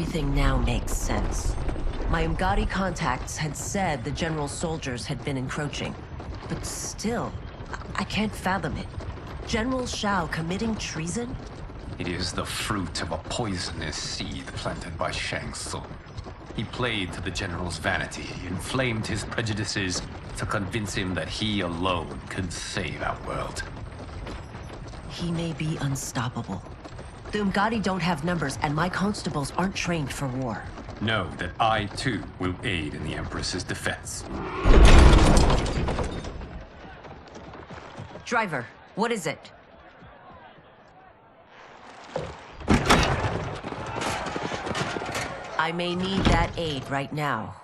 Everything now makes sense. My Umgadi contacts had said the general's soldiers had been encroaching. But still, I can't fathom it. General Shao committing treason? It is the fruit of a poisonous seed planted by Shang Tsung. He played to the general's vanity, inflamed his prejudices to convince him that he alone could save Outworld. He may be unstoppable. The Umgadi don't have numbers, and my constables aren't trained for war. Know that I, too, will aid in the Empress's defense. Driver, what is it? I may need that aid right now.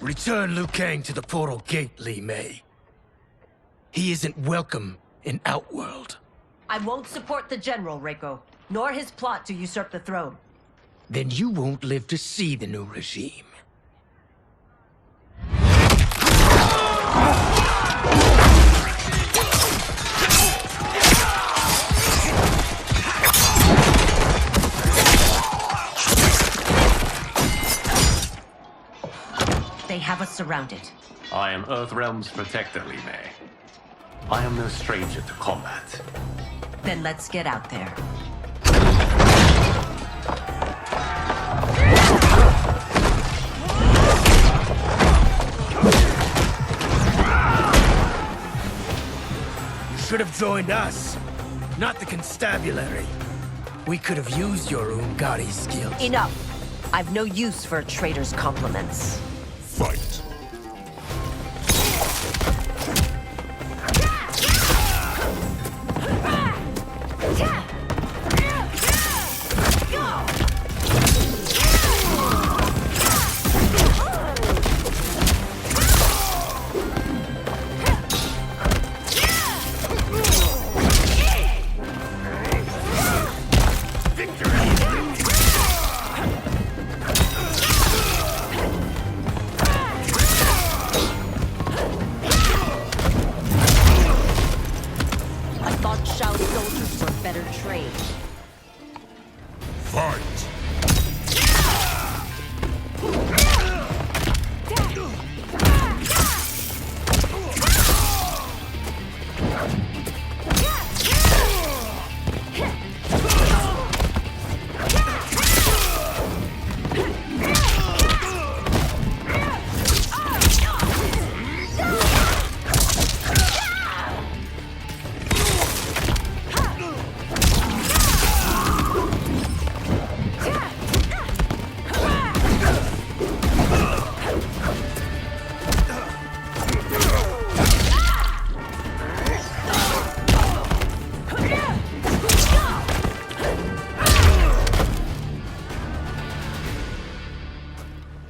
Return Liu Kang to the portal gate, Li Mei. He isn't welcome in Outworld. I won't support the general, Reiko, nor his plot to usurp the throne. Then you won't live to see the new regime. They have us surrounded. I am Earthrealm's protector, Li Mei. I am no stranger to combat. Then let's get out there. You should have joined us, not the constabulary. We could have used your Umgadi skills. Enough! I've no use for a traitor's compliments. Fight.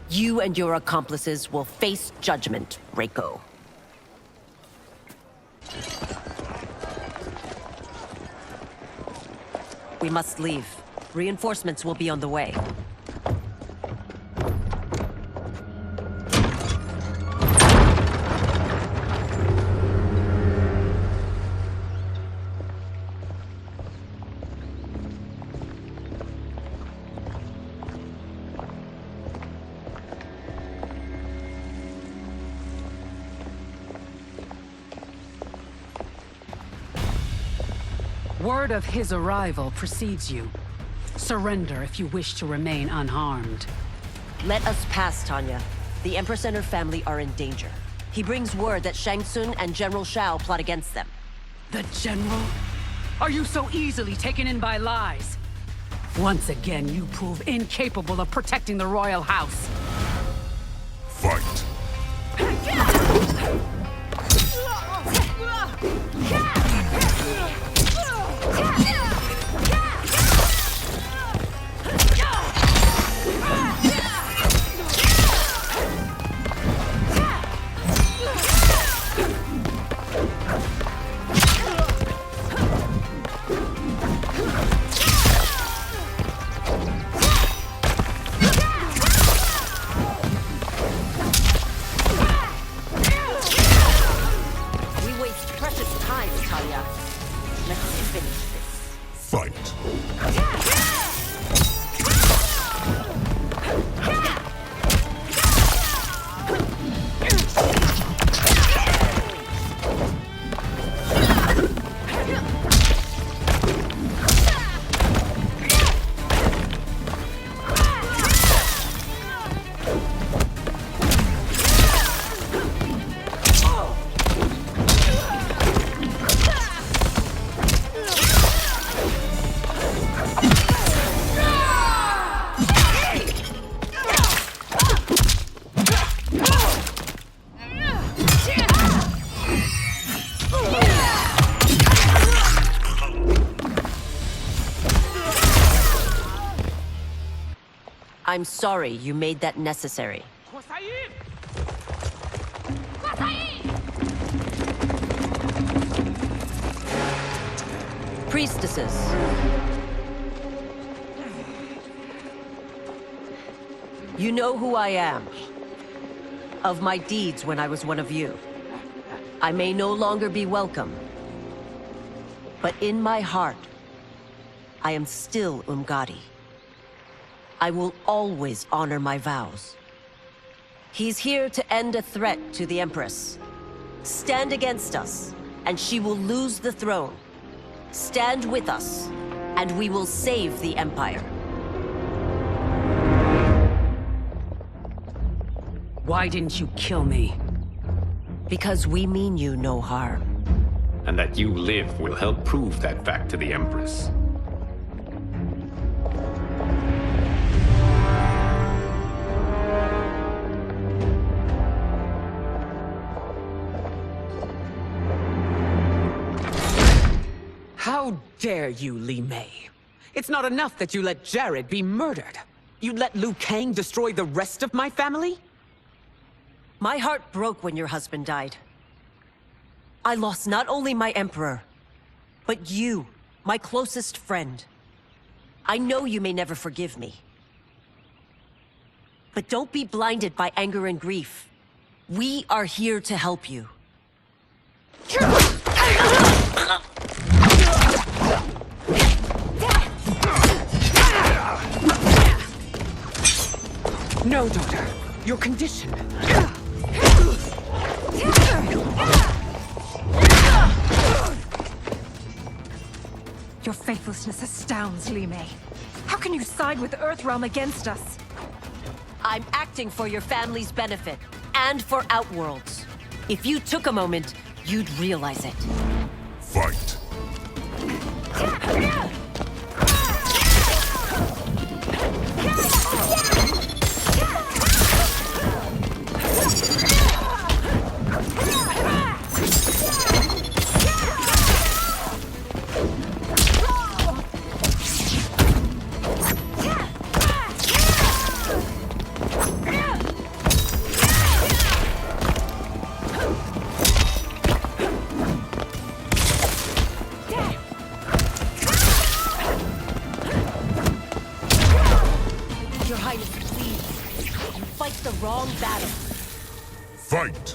You and your accomplices will face judgment, Reiko. We must leave. Reinforcements will be on the way. Word of his arrival precedes you. Surrender if you wish to remain unharmed. Let us pass, Tanya. The Empress and her family are in danger. He brings word that Shang Tsung and General Shao plot against them. The General? Are you so easily taken in by lies? Once again, you prove incapable of protecting the royal house. Fight. Fight. I'm sorry you made that necessary. Priestesses. You know who I am. Of my deeds when I was one of you. I may no longer be welcome. But in my heart, I am still Umgadi. I will always honor my vows. He's here to end a threat to the Empress. Stand against us, and she will lose the throne. Stand with us, and we will save the Empire. Why didn't you kill me? Because we mean you no harm. And that you live will help prove that fact to the Empress. How dare you, Li Mei? It's not enough that you let Jared be murdered. You'd let Liu Kang destroy the rest of my family? My heart broke when your husband died. I lost not only my emperor, but you, my closest friend. I know you may never forgive me. But don't be blinded by anger and grief. We are here to help you. No, daughter. Your condition. Your faithlessness astounds, Li Mei. How can you side with Earthrealm against us? I'm acting for your family's benefit, and for Outworld's. If you took a moment, you'd realize it. Fight. Your Highness, please. You fight the wrong battle. Fight.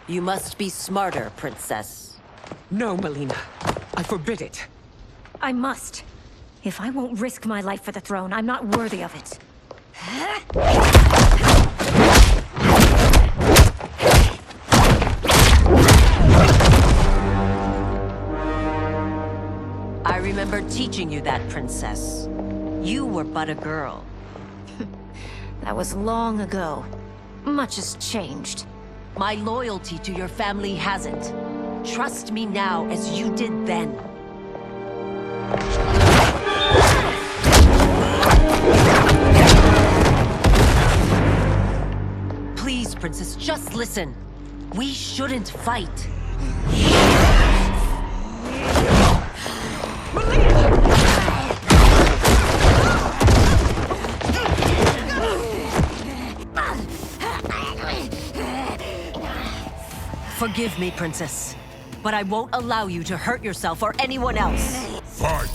You must be smarter, Princess. No, Melina. I forbid it. I must. If I won't risk my life for the throne, I'm not worthy of it. I remember teaching you that, Princess. You were but a girl. That was long ago. Much has changed. My loyalty to your family hasn't. Trust me now as you did then. Princess. Just listen. We shouldn't fight. Forgive me, Princess, but I won't allow you to hurt yourself or anyone else. Fight!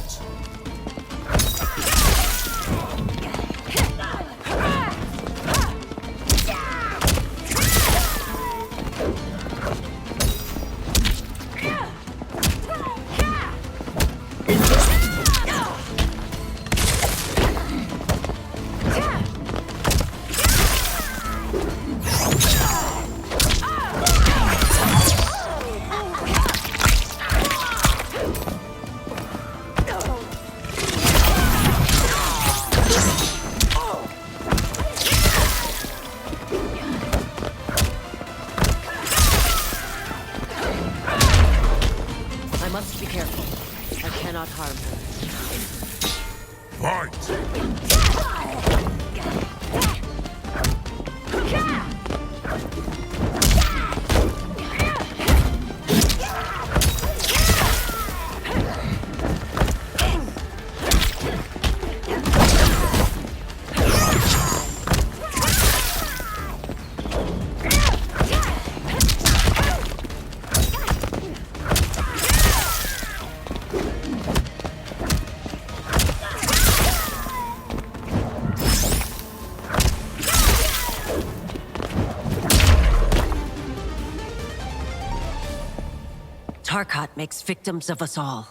Tarkat makes victims of us all.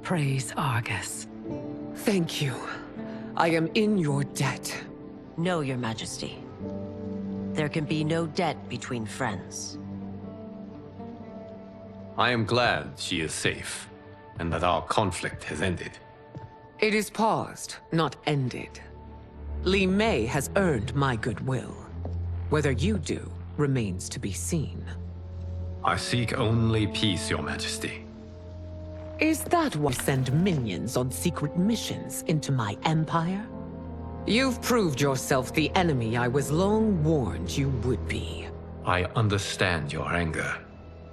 Praise Argus. Thank you. I am in your debt. No, Your Majesty. There can be no debt between friends. I am glad she is safe, and that our conflict has ended. It is paused, not ended. Li Mei has earned my goodwill. Whether you do remains to be seen. I seek only peace, Your Majesty. Is that why you send minions on secret missions into my empire? You've proved yourself the enemy I was long warned you would be. I understand your anger,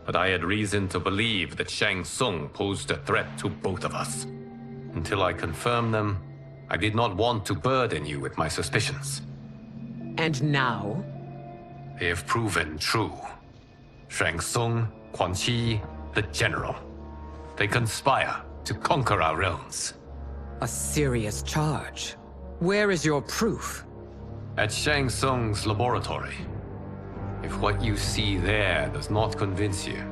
but I had reason to believe that Shang Tsung posed a threat to both of us. Until I confirmed them, I did not want to burden you with my suspicions. And now? They have proven true. Shang Tsung, Quan Chi, the General. They conspire to conquer our realms. A serious charge. Where is your proof? At Shang Tsung's laboratory. If what you see there does not convince you,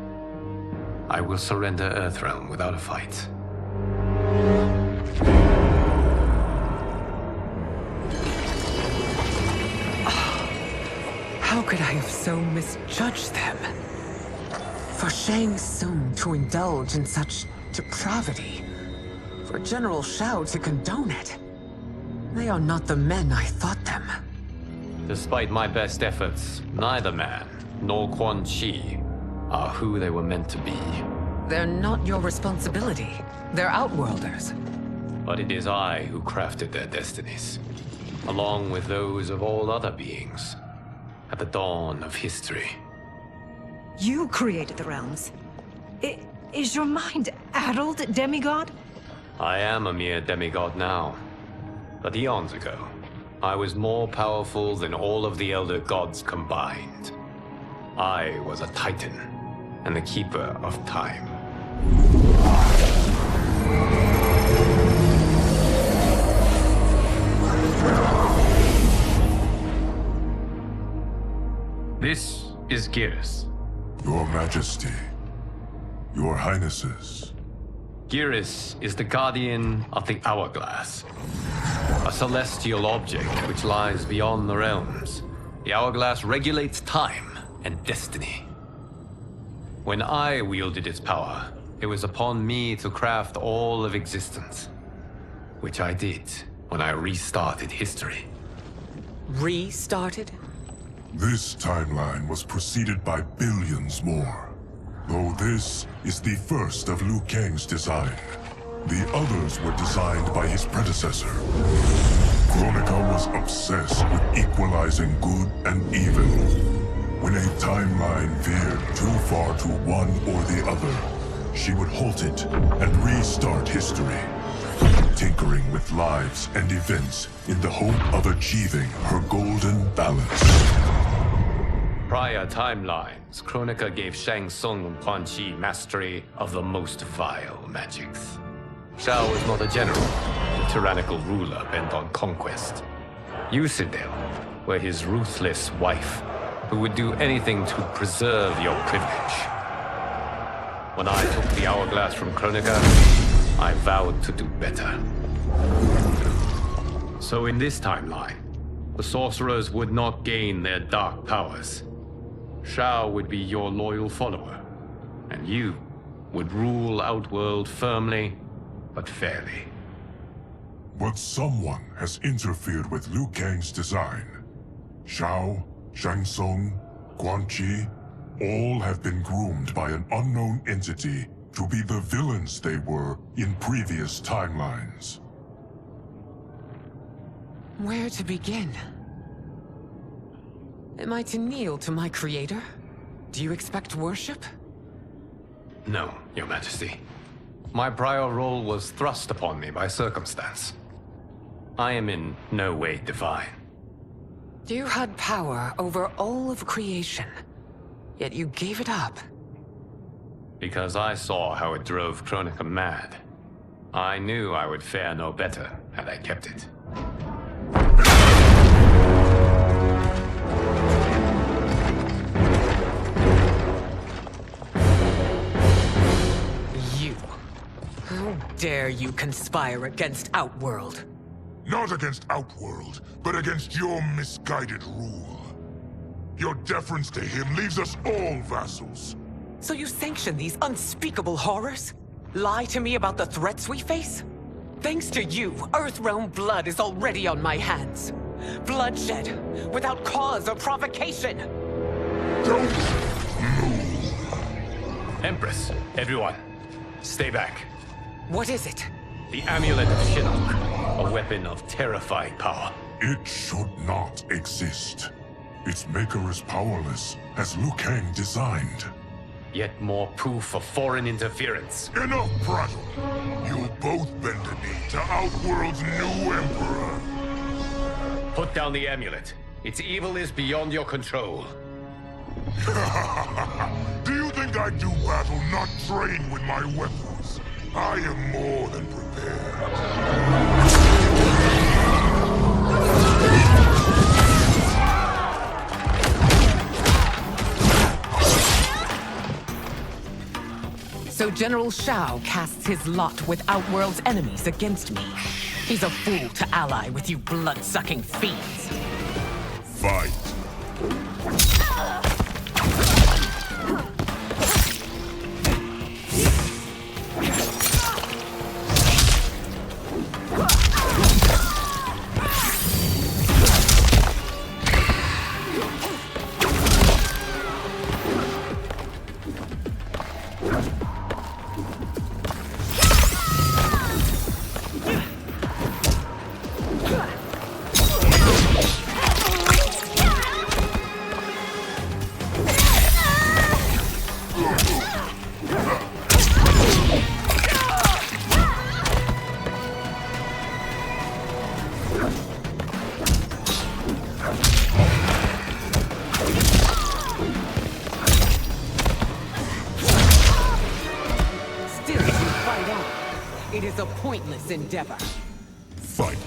I will surrender Earthrealm without a fight. How could I have so misjudged them? For Shang Tsung to indulge in such depravity, for General Shao to condone it. They are not the men I thought them. Despite my best efforts, neither man nor Quan Chi are who they were meant to be. They're not your responsibility. They're Outworlders. But it is I who crafted their destinies, along with those of all other beings, at the dawn of history. You created the realms. Is your mind addled, demigod? I am a mere demigod now. But eons ago, I was more powerful than all of the Elder Gods combined. I was a Titan, and the Keeper of Time. This is Geras. Your Majesty, Your Highnesses. Geras is the guardian of the Hourglass, a celestial object which lies beyond the realms. The Hourglass regulates time and destiny. When I wielded its power, it was upon me to craft all of existence. Which I did when I restarted history. Restarted? This timeline was preceded by billions more. Though this is the first of Liu Kang's design. The others were designed by his predecessor. Kronika was obsessed with equalizing good and evil. When a timeline veered too far to one or the other, she would halt it and restart history, tinkering with lives and events in the hope of achieving her golden balance. Prior timelines, Kronika gave Shang Tsung and Quan Chi mastery of the most vile magics. Shao was not a general, a tyrannical ruler bent on conquest. You, Citadel, were his ruthless wife, who would do anything to preserve your privilege. When I took the hourglass from Kronika, I vowed to do better. So in this timeline, the sorcerers would not gain their dark powers. Shao would be your loyal follower, and you would rule Outworld firmly, but fairly. But someone has interfered with Liu Kang's design. Shao, Shang Tsung, Quan Chi, all have been groomed by an unknown entity to be the villains they were in previous timelines. Where to begin? Am I to kneel to my creator? Do you expect worship? No, Your Majesty. My prior role was thrust upon me by circumstance. I am in no way divine. You had power over all of creation, yet you gave it up. Because I saw how it drove Kronika mad. I knew I would fare no better had I kept it. You. How dare you conspire against Outworld? Not against Outworld, but against your misguided rule. Your deference to him leaves us all vassals. So you sanction these unspeakable horrors? Lie to me about the threats we face? Thanks to you, Earthrealm blood is already on my hands. Bloodshed, without cause or provocation. Don't move. Empress, everyone, stay back. What is it? The Amulet of Shinnok, a weapon of terrifying power. It should not exist. Its maker is powerless, as Liu Kang designed. Yet more proof of foreign interference. Enough prattle! You'll both bend a knee to Outworld's new emperor. Put down the amulet. Its evil is beyond your control. Do you think I do battle not trained with my weapons? I am more than prepared. So General Shao casts his lot with Outworld's enemies against me. He's a fool to ally with you blood-sucking fiends. Fight. It is a pointless endeavor. Fight.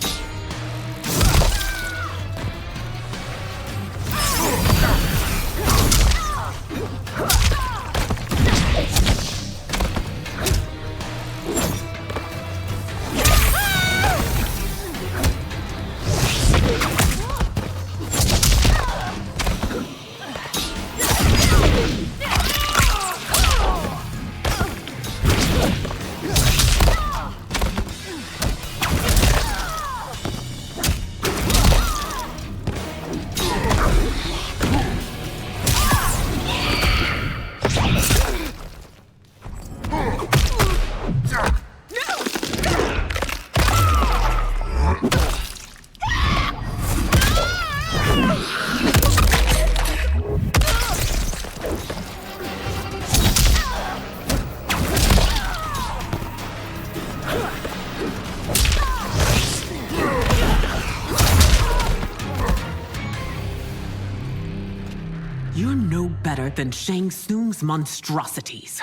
You're no better than Shang Tsung's monstrosities.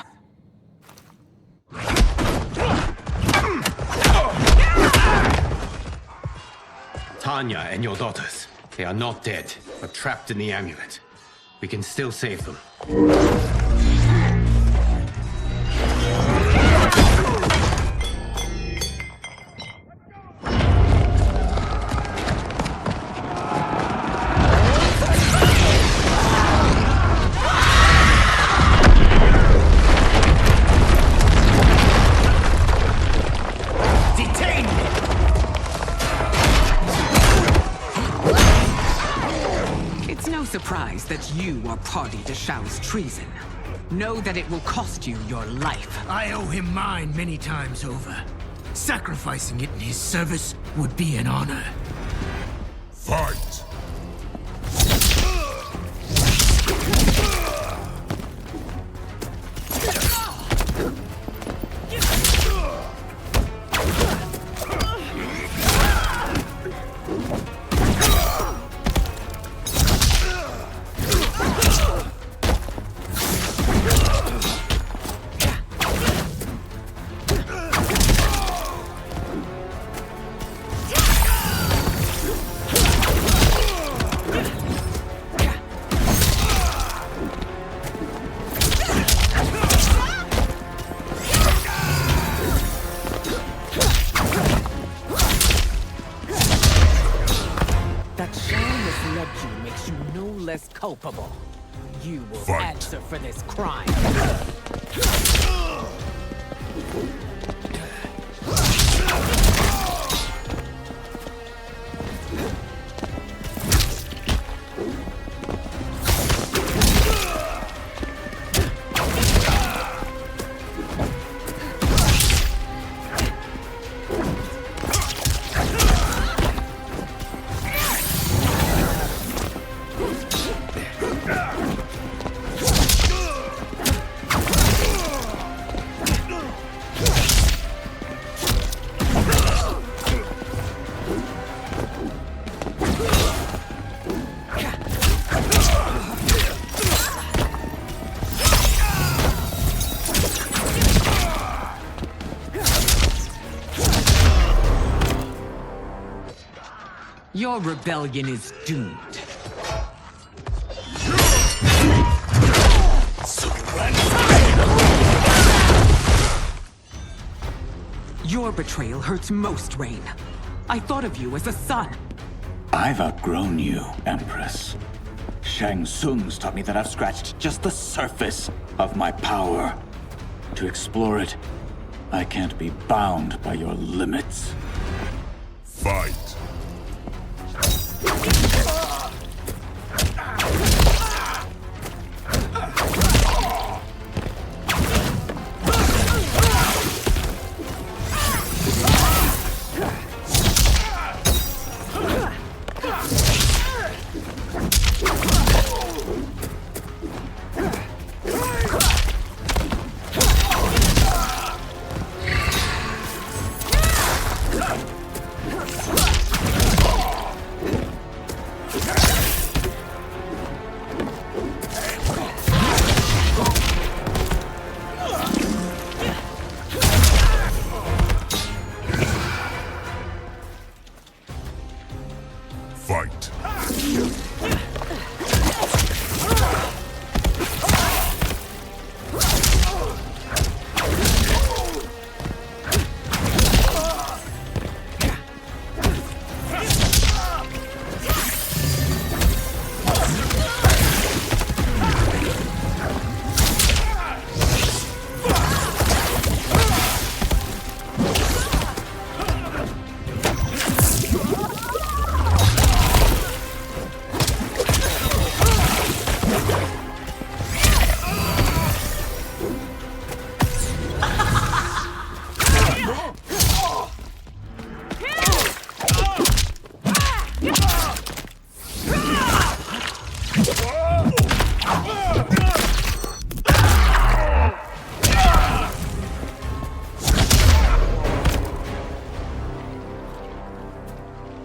Tanya and your daughters. They are not dead, but trapped in the amulet. We can still save them. Surprised that you are party to Shao's treason. Know that it will cost you your life. I owe him mine many times over. Sacrificing it in his service would be an honor. Fight! Culpable. You will Fight. answer for this crime. Your rebellion is doomed. Your betrayal hurts most, Rain. I thought of you as a son. I've outgrown you, Empress. Shang Tsung's taught me that I've scratched just the surface of my power. To explore it, I can't be bound by your limits. Fight!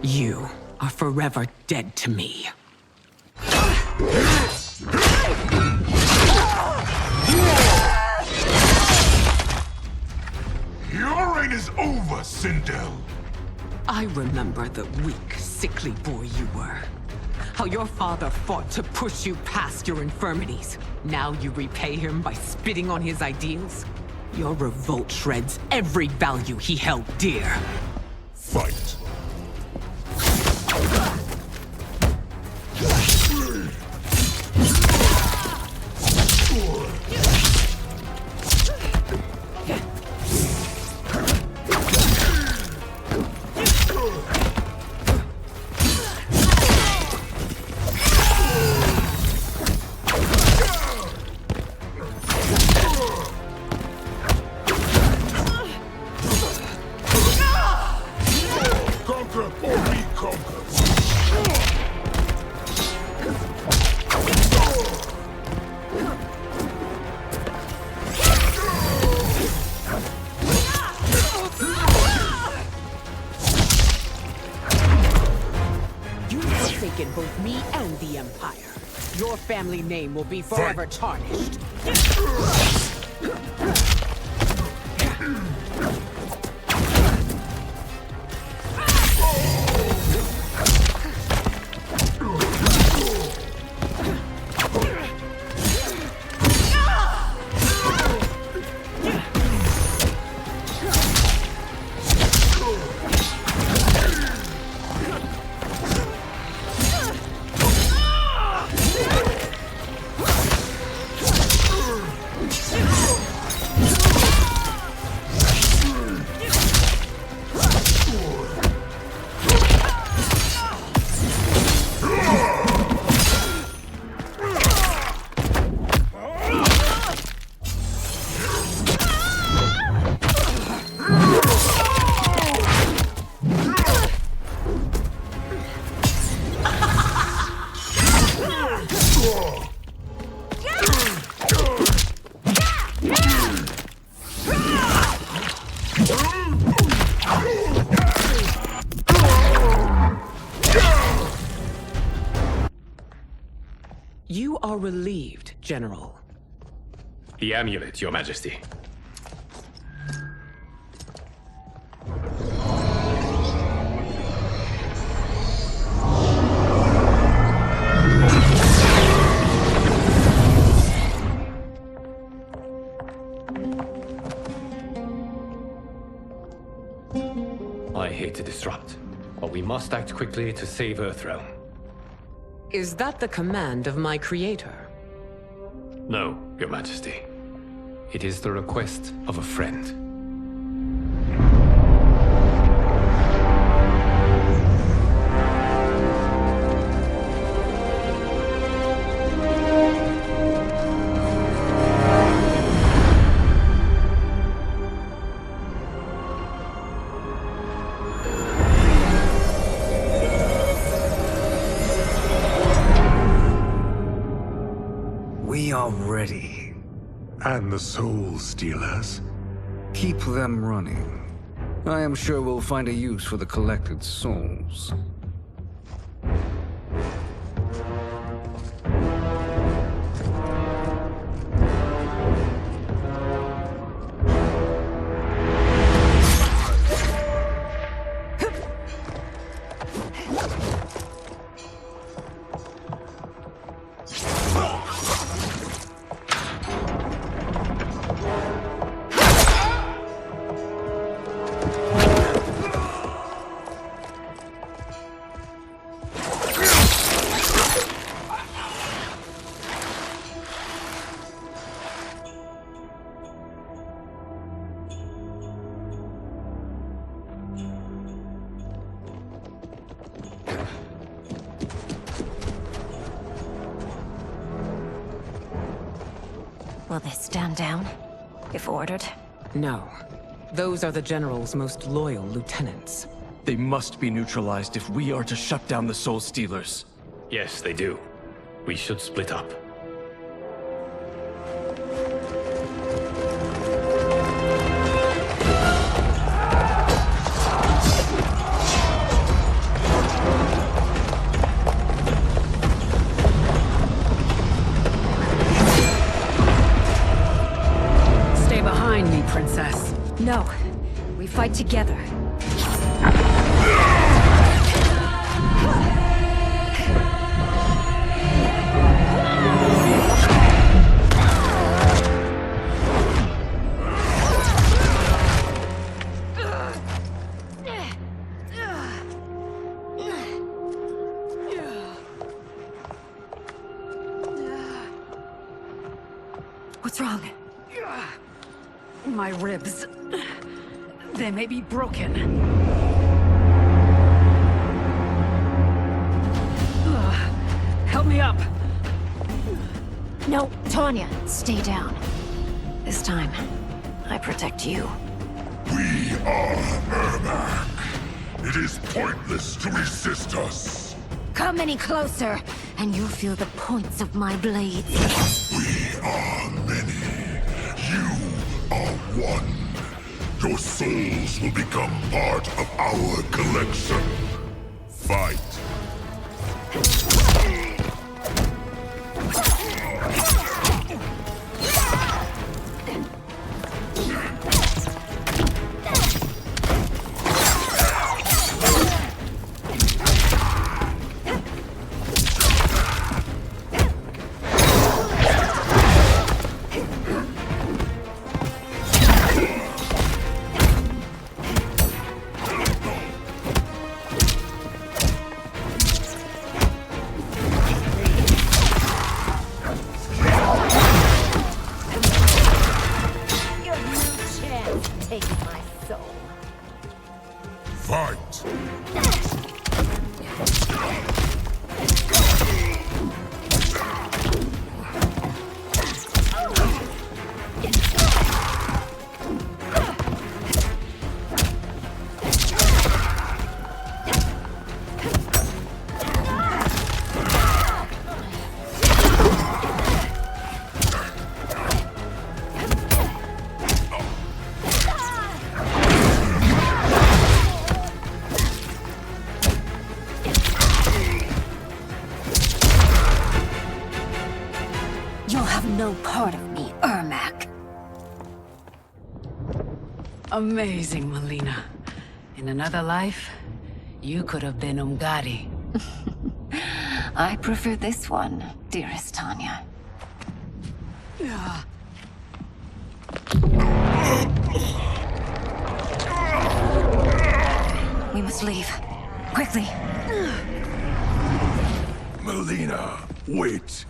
You are forever dead to me. Your reign is over, Sindel. I remember the weak, sickly boy you were. How your father fought to push you past your infirmities. Now you repay him by spitting on his ideals? Your revolt shreds every value he held dear. Fight. Conquer or be conquered. You have forsaken both me and the Empire. Your family name will be forever tarnished. You are relieved, General. The amulet, Your Majesty. I hate to disrupt, but we must act quickly to save Earthrealm. Is that the command of my creator? No, Your Majesty. It is the request of a friend. We are ready. And the Soul Stealers? Keep them running. I am sure we'll find a use for the collected souls. Will they stand down, if ordered? No. Those are the General's most loyal lieutenants. They must be neutralized if we are to shut down the Soul Stealers. Yes, they do. We should split up. fight together. What's wrong? My ribs. They may be broken. Help me up. No, Tanya, stay down. This time, I protect you. We are Ermac. It is pointless to resist us. Come any closer, and you'll feel the points of my blades. We are many. You are one. Your souls will become part of our collection. Fight. Fight! No part of me, Ermac. Amazing, Melina. In another life, you could have been Umgadi. I prefer this one, dearest Tanya. We must leave. Quickly. Melina, wait.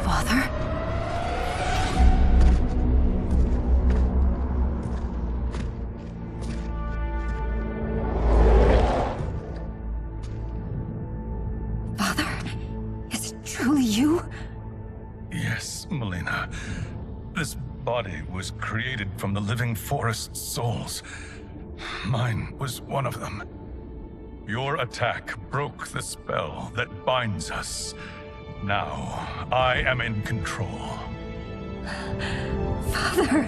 Father? Father? Is it truly you? Yes, Melina. This body was created from the living forest's souls. Mine was one of them. Your attack broke the spell that binds us. Now, I am in control. Father!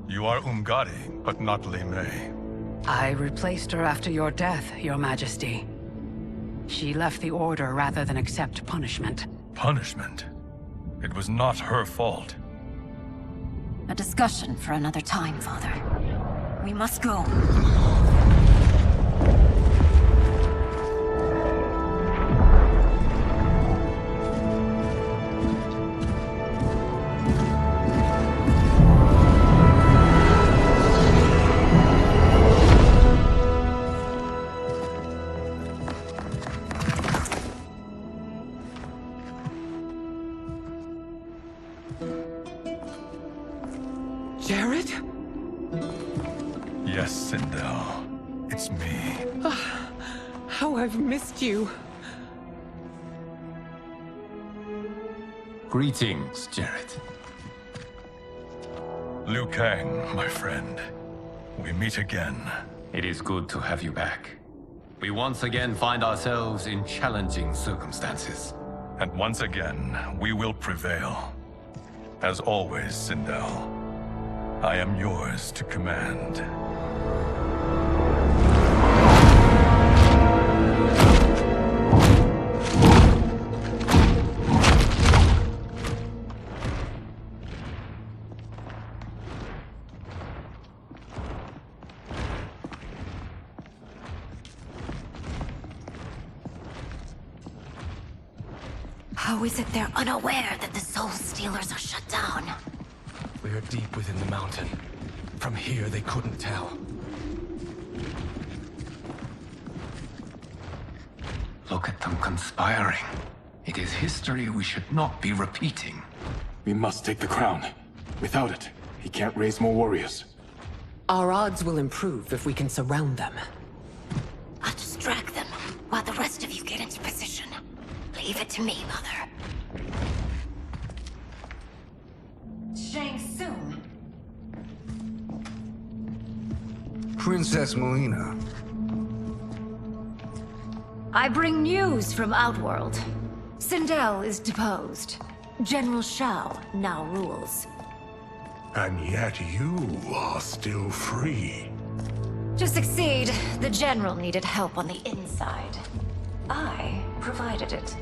You are Umgadi, but not Li Mei. I replaced her after your death, Your Majesty. She left the Order rather than accept punishment. Punishment? It was not her fault. A discussion for another time, Father. We must go. Jared? Yes, Sindel. It's me. How I've missed you. Greetings, Jared. Liu Kang, my friend. We meet again. It is good to have you back. We once again find ourselves in challenging circumstances. And once again, we will prevail. As always, Sindel, I am yours to command. How is it they're unaware that the Soul Stealers are shut down? We are deep within the mountain. From here, they couldn't tell. Look at them conspiring. It is history we should not be repeating. We must take the crown. Without it, he can't raise more warriors. Our odds will improve if we can surround them. I'll distract them while the rest of you get into position. Leave it to me, Mother. Shang Tsung. Princess Melina. I bring news from Outworld. Sindel is deposed. General Shao now rules. And yet you are still free. To succeed, the General needed help on the inside. I provided it.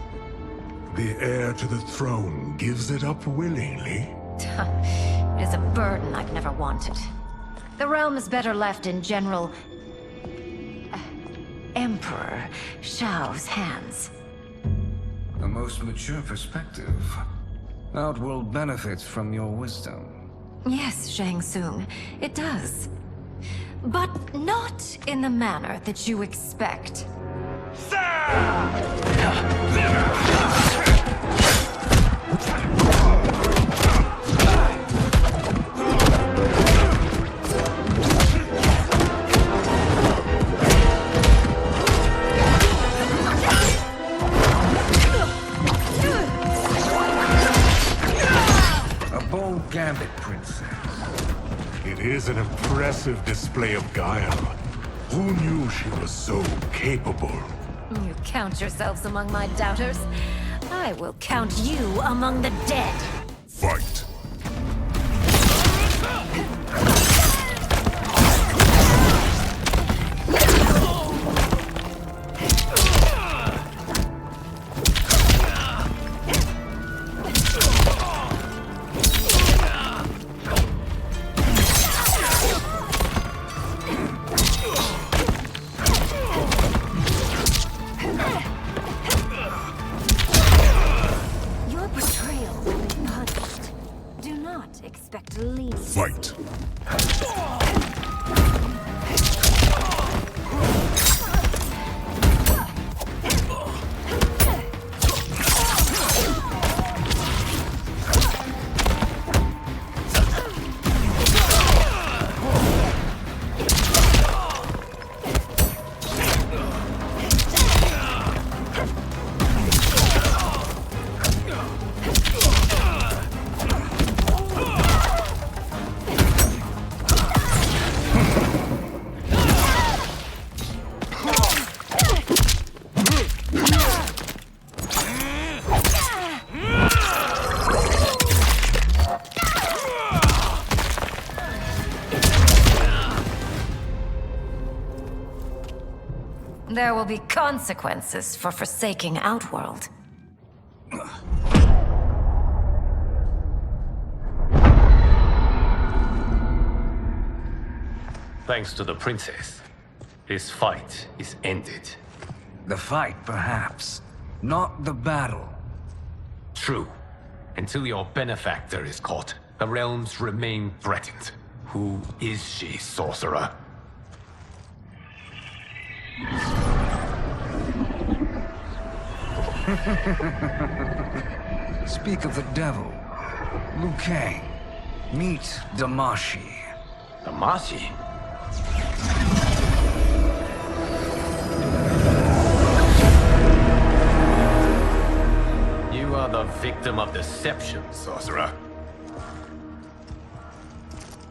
The heir to the throne gives it up willingly. It is a burden I've never wanted. The realm is better left in General... Emperor Shao's hands. A most mature perspective. Outworld benefits from your wisdom. Yes, Shang Tsung, it does. But not in the manner that you expect. A bold gambit, Princess. It is an impressive display of guile. Who knew she was so capable? You count yourselves among my doubters. I will count you among the dead. Fight! Your betrayal will be punished. Do not expect leniency. Fight! There will be consequences for forsaking Outworld. Thanks to the princess, this fight is ended. The fight, perhaps. Not the battle. True. Until your benefactor is caught, the realms remain threatened. Who is she, sorcerer? Speak of the devil. Liu Kang. Meet Damashi. Damashi? You are the victim of deception, sorcerer.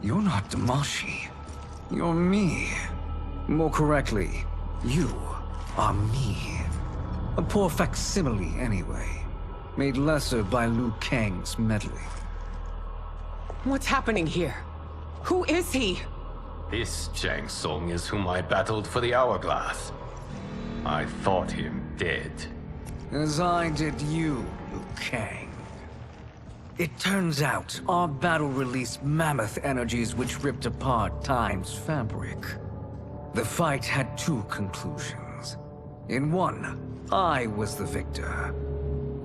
You're not Damashi. You're me. More correctly, you are me. A poor facsimile, anyway. Made lesser by Liu Kang's meddling. What's happening here? Who is he? This Shang Tsung is whom I battled for the Hourglass. I thought him dead. As I did you, Liu Kang. It turns out our battle released mammoth energies which ripped apart time's fabric. The fight had two conclusions. In one, I was the victor.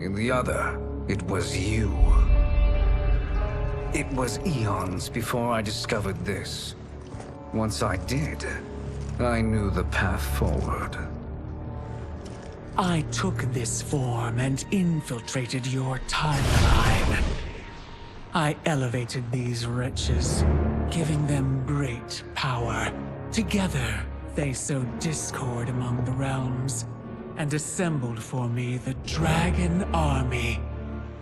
In the other, it was you. It was eons before I discovered this. Once I did, I knew the path forward. I took this form and infiltrated your timeline. I elevated these wretches, giving them great power. Together, they sowed discord among the realms, and assembled for me the Dragon Army.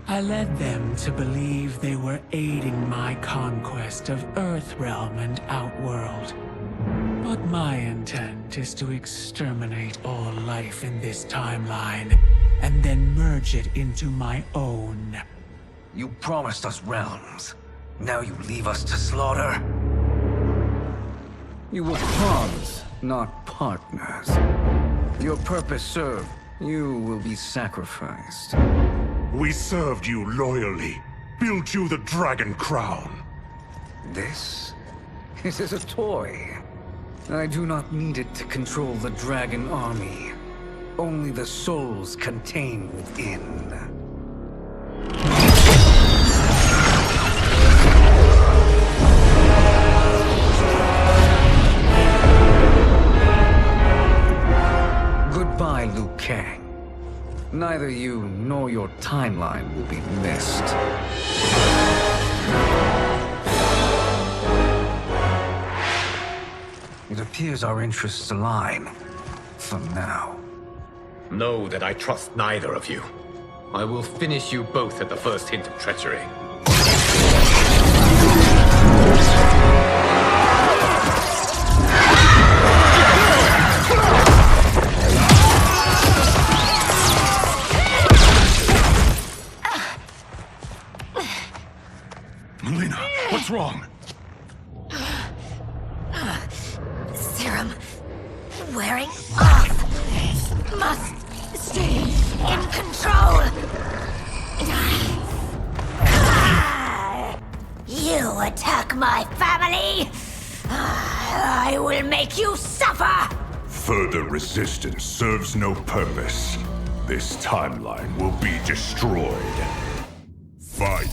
I led them to believe they were aiding my conquest of Earthrealm and Outworld. But my intent is to exterminate all life in this timeline, and then merge it into my own. You promised us realms. Now you leave us to slaughter? You were pawns, not partners. Your purpose served. You will be sacrificed. We served you loyally, built you the Dragon Crown. This is a toy. I do not need it to control the Dragon Army. Only the souls contained within. Goodbye, Liu Kang. Neither you nor your timeline will be missed. It appears our interests align. For now. Know that I trust neither of you. I will finish you both at the first hint of treachery. Melina, what's wrong? Serum wearing off. Must stay in control. You attack my family. I will make you suffer. Further resistance serves no purpose. This timeline will be destroyed. Fight!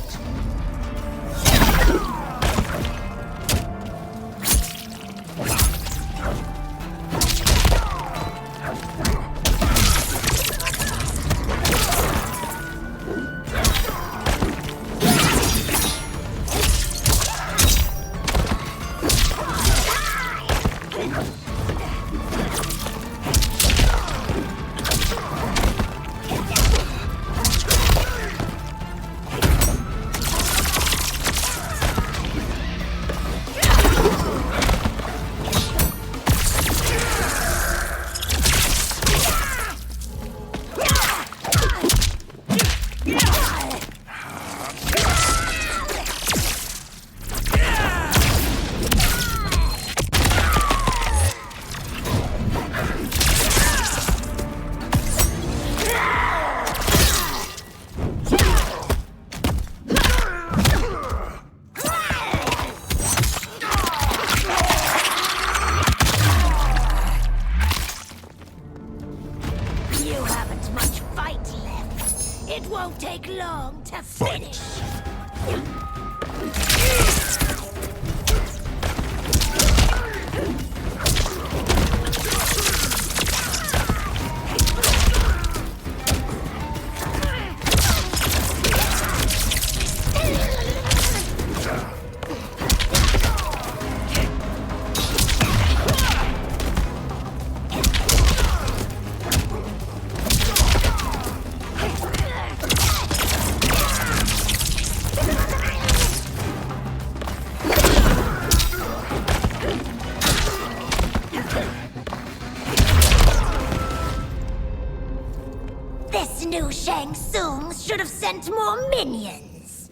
New Shang Tsung should have sent more minions.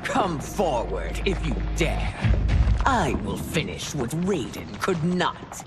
Come forward if you dare. I will finish what Raiden could not.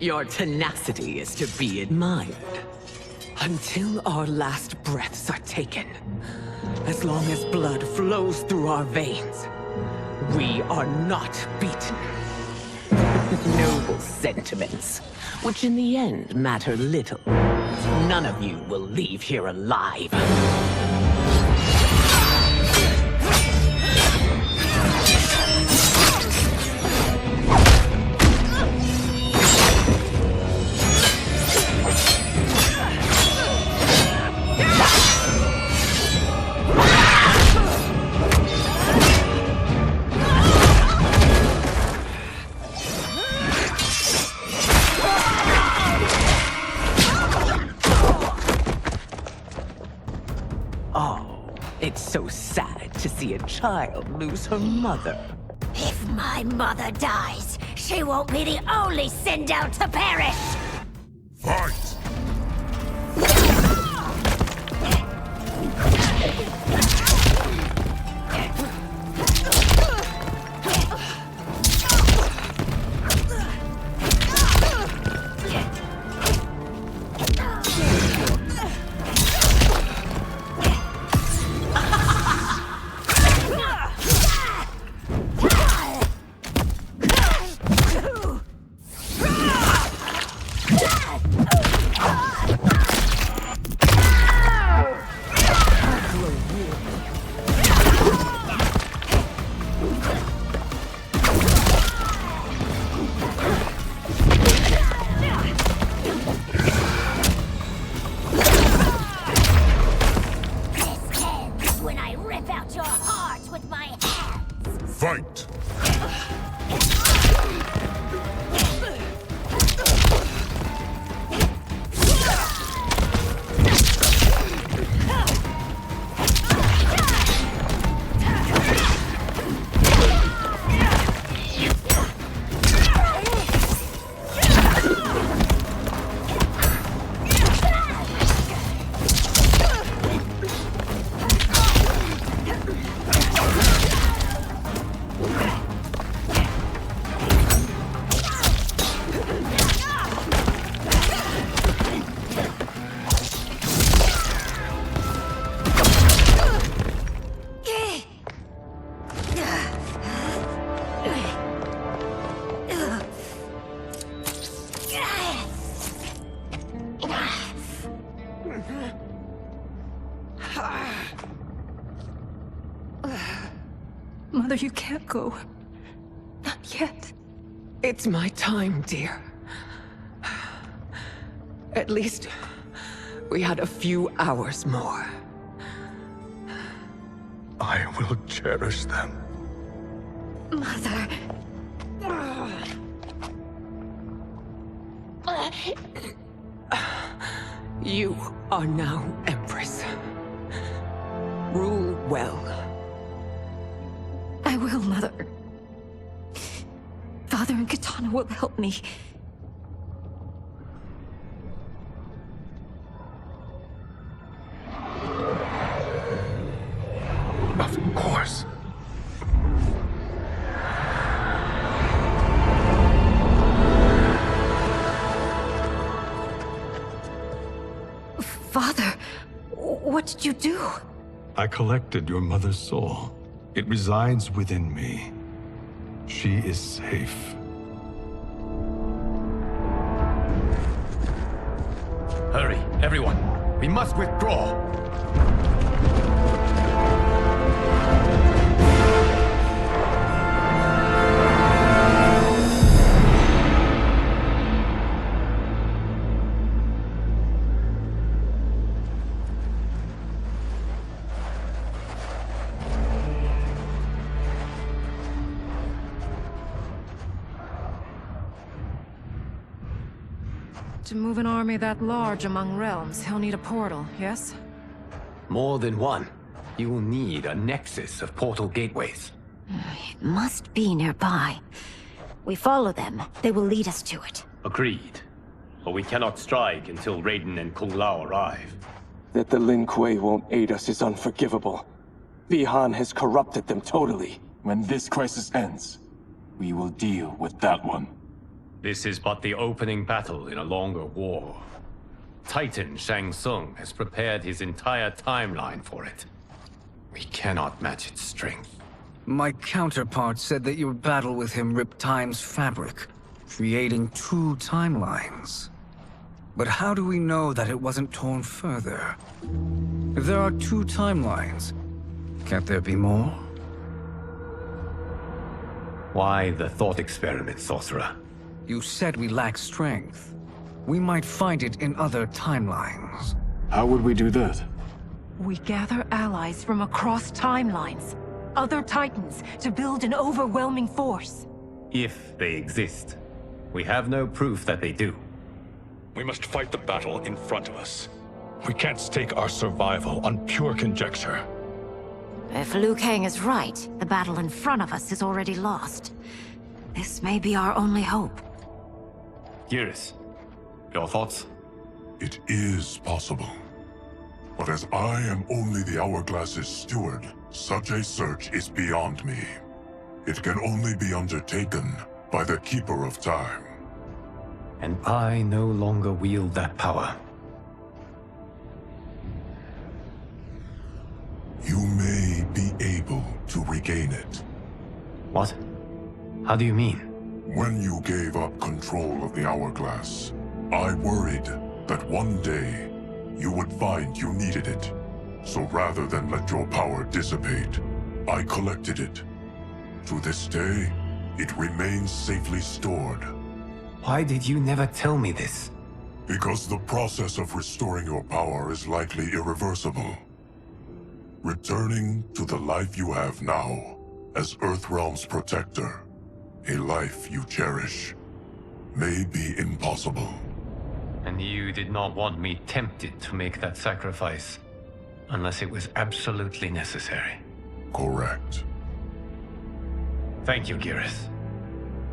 Your tenacity is to be admired. Until our last breaths are taken, as long as blood flows through our veins, we are not beaten. Noble sentiments, which in the end matter little. None of you will leave here alive. It's so sad to see a child lose her mother. If my mother dies, she won't be the only Sindel to perish! Fight! Fight! Mother, you can't go. Not yet. It's my time, dear. At least, we had a few hours more. I will cherish them. Mother... You are now Empress. Rule well. I will, Mother. Father and Katana will help me. Of course. Father, what did you do? I collected your mother's soul. It resides within me. She is safe. Hurry, everyone. We must withdraw. To move an army that large among realms, he'll need a portal, yes? More than one. You will need a nexus of portal gateways. It must be nearby. We follow them, they will lead us to it. Agreed. But we cannot strike until Raiden and Kung Lao arrive. That the Lin Kuei won't aid us is unforgivable. Bi-Han has corrupted them totally. When this crisis ends, we will deal with that one. This is but the opening battle in a longer war. Titan Shang Tsung has prepared his entire timeline for it. We cannot match its strength. My counterpart said that your battle with him ripped time's fabric, creating 2 timelines. But how do we know that it wasn't torn further? If there are 2 timelines, can't there be more? Why the thought experiment, sorcerer? You said we lack strength. We might find it in other timelines. How would we do that? We gather allies from across timelines, other Titans, to build an overwhelming force. If they exist. We have no proof that they do. We must fight the battle in front of us. We can't stake our survival on pure conjecture. If Liu Kang is right, the battle in front of us is already lost. This may be our only hope. Geras, your thoughts? It is possible. But as I am only the Hourglass's steward, such a search is beyond me. It can only be undertaken by the Keeper of Time. And I no longer wield that power. You may be able to regain it. What? How do you mean? When you gave up control of the Hourglass, I worried that one day you would find you needed it. So rather than let your power dissipate, I collected it. To this day, it remains safely stored. Why did you never tell me this? Because the process of restoring your power is likely irreversible. Returning to the life you have now, as Earthrealm's protector, a life you cherish, may be impossible. And you did not want me tempted to make that sacrifice, unless it was absolutely necessary. Correct. Thank you, Geras.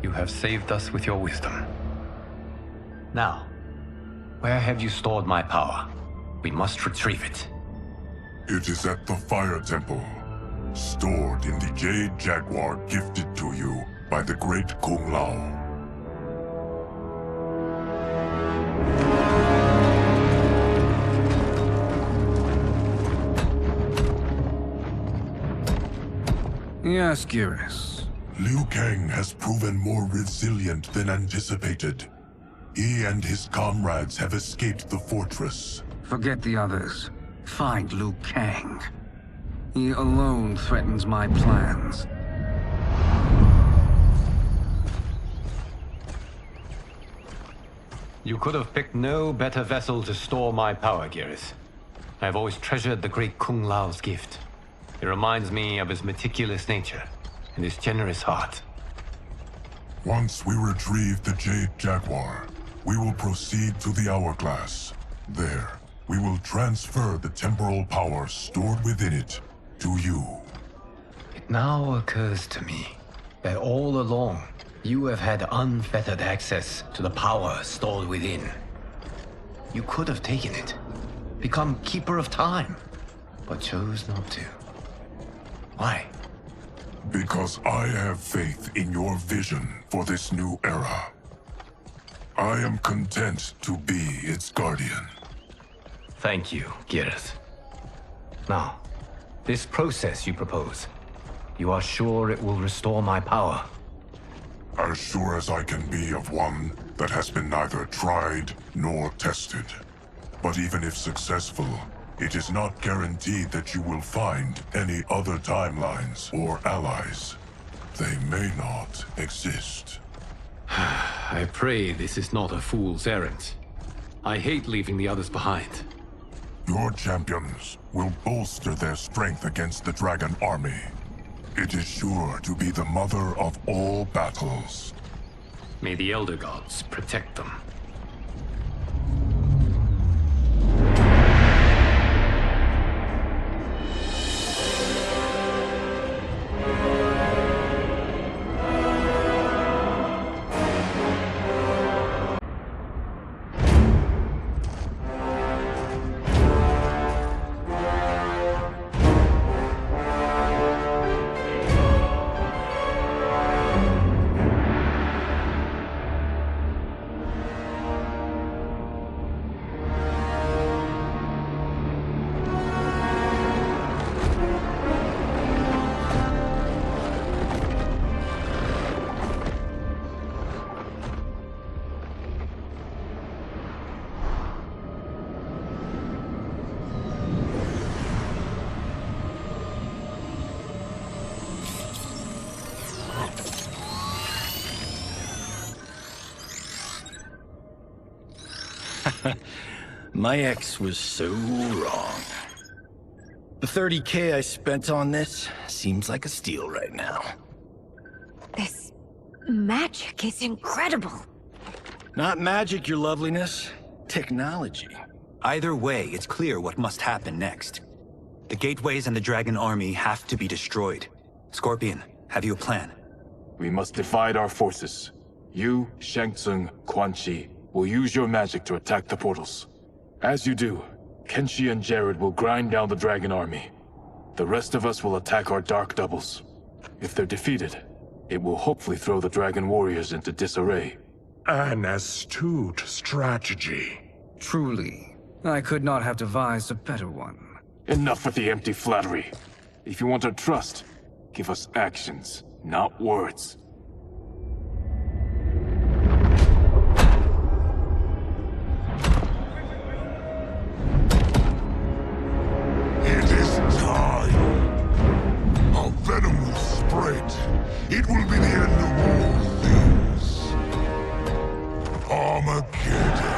You have saved us with your wisdom. Now, where have you stored my power? We must retrieve it. It is at the Fire Temple, stored in the Jade Jaguar gifted to you by the great Kung Lao. Yes, Geras. Liu Kang has proven more resilient than anticipated. He and his comrades have escaped the fortress. Forget the others. Find Liu Kang. He alone threatens my plans. You could have picked no better vessel to store my power, Geras. I have always treasured the great Kung Lao's gift. It reminds me of his meticulous nature and his generous heart. Once we retrieve the Jade Jaguar, we will proceed to the Hourglass. There, we will transfer the temporal power stored within it to you. It now occurs to me that all along, you have had unfettered access to the power stored within. You could have taken it, become Keeper of Time, but chose not to. Why? Because I have faith in your vision for this new era. I am content to be its guardian. Thank you, Geras. Now, this process you propose, you are sure it will restore my power? As sure as I can be of one that has been neither tried nor tested. But even if successful, it is not guaranteed that you will find any other timelines or allies. They may not exist. I pray this is not a fool's errand. I hate leaving the others behind. Your champions will bolster their strength against the Dragon Army. It is sure to be the mother of all battles. May the Elder Gods protect them. My ex was so wrong. The 30K I spent on this seems like a steal right now. This magic is incredible. Not magic, your loveliness. Technology. Either way, it's clear what must happen next. The gateways and the Dragon Army have to be destroyed. Scorpion, have you a plan? We must divide our forces. You, Shang Tsung, Quan Chi will use your magic to attack the portals. As you do, Kenshi and Jared will grind down the Dragon Army. The rest of us will attack our dark doubles. If they're defeated, it will hopefully throw the Dragon Warriors into disarray. An astute strategy. Truly, I could not have devised a better one. Enough with the empty flattery. If you want our trust, give us actions, not words. It is time. Our venom will spread. It will be the end of all things. Armageddon.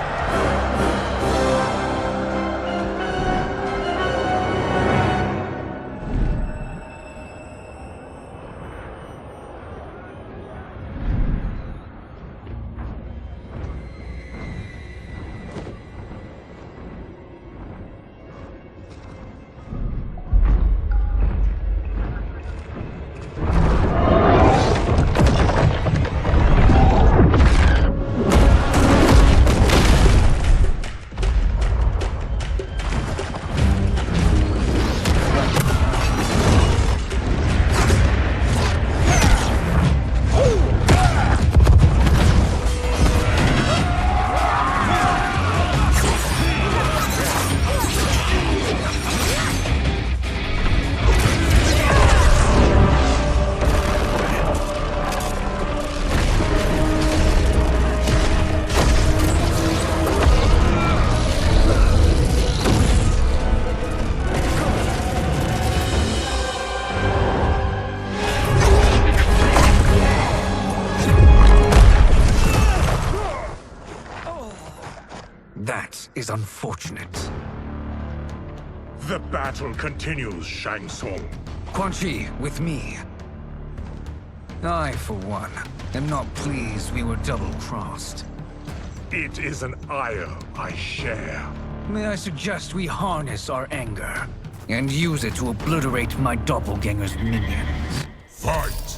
That is unfortunate. The battle continues, Shang Tsung. Quan Chi, with me. I, for one, am not pleased we were double-crossed. It is an ire I share. May I suggest we harness our anger and use it to obliterate my doppelganger's minions? Fight!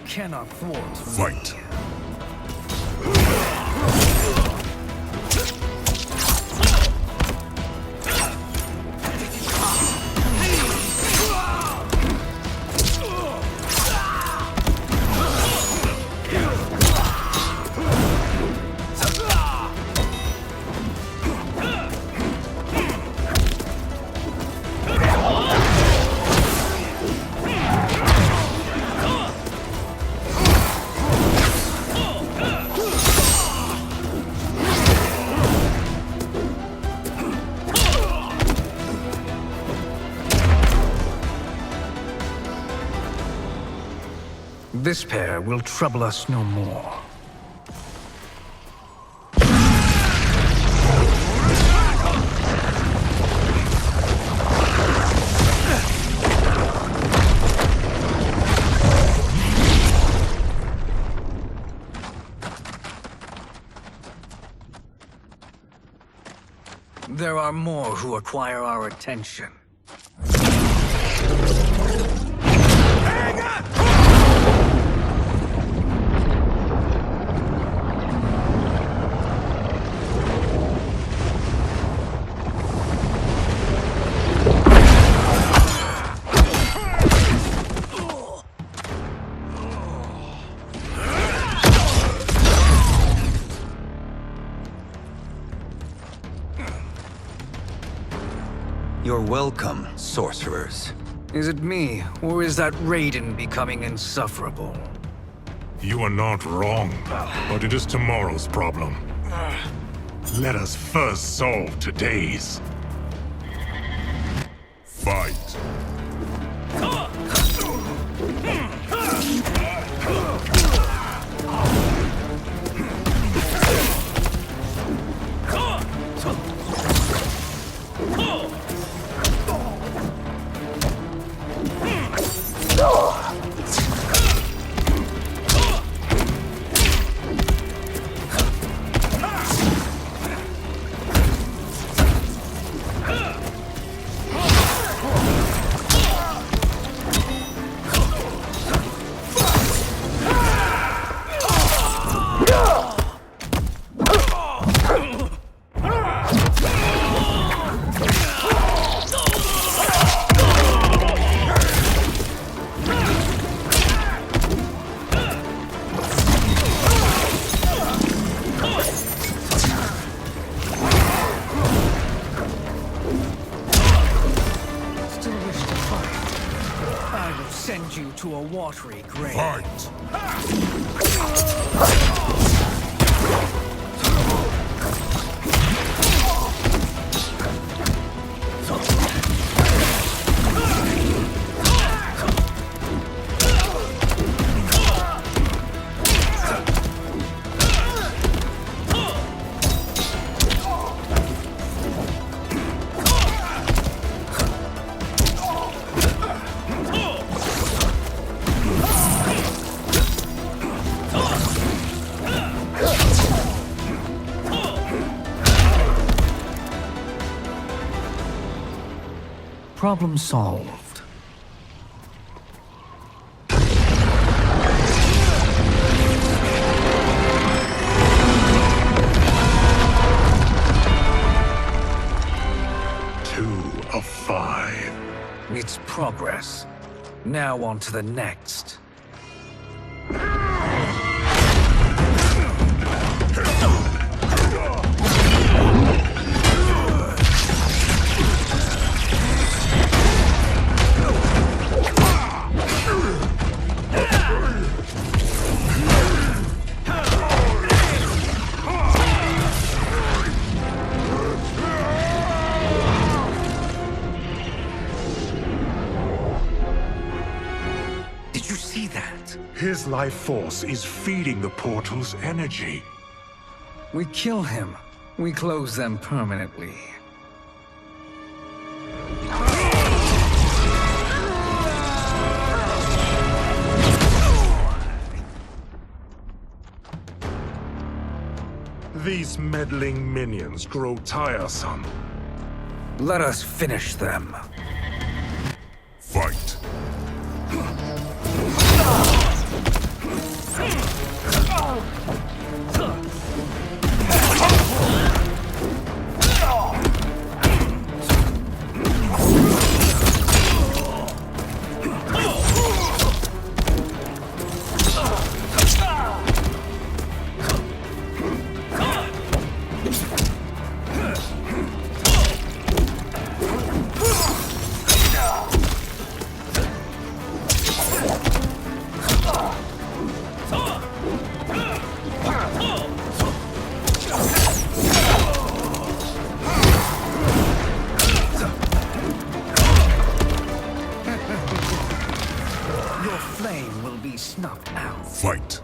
Cannot thwart. Fight! This pair will trouble us no more. There are more who acquire our attention. You're welcome, sorcerers. Is it me, or is that Raiden becoming insufferable? You are not wrong, but it is tomorrow's problem. Let us first solve today's. Fight. Send you to a watery grave. Fight! Problem solved. Two of 5. It's progress. Now on to the next. His life force is feeding the portal's energy. We kill him. We close them permanently. These meddling minions grow tiresome. Let us finish them. Fight. Snuffed out. Fight.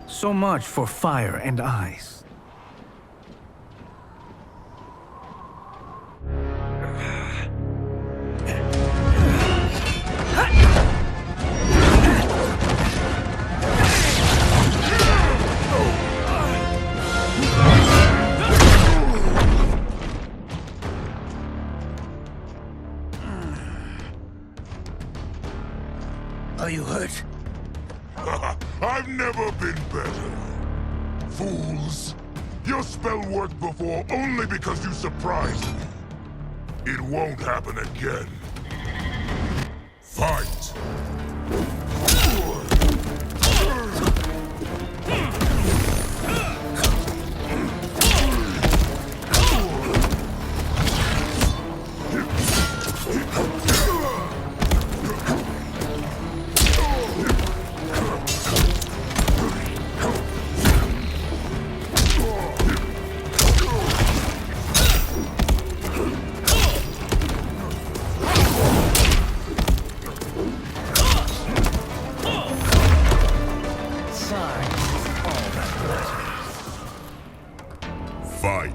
So much for fire and ice. you hurt? I've never been better. Fools. Your spell worked before only because you surprised me. It won't happen again. Fight! Fight!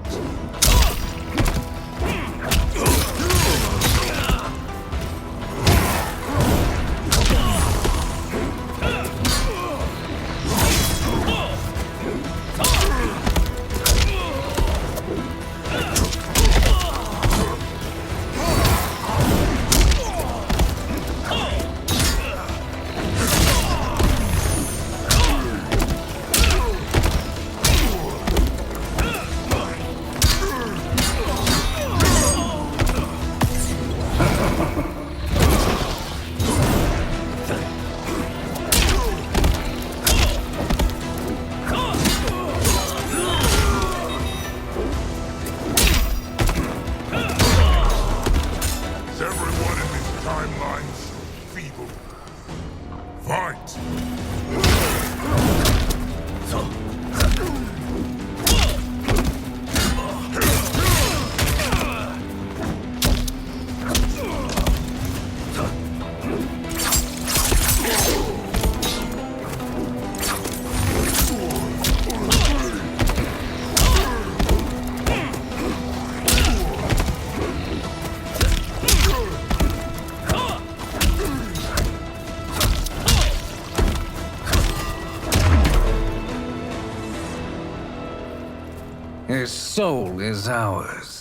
His soul is ours.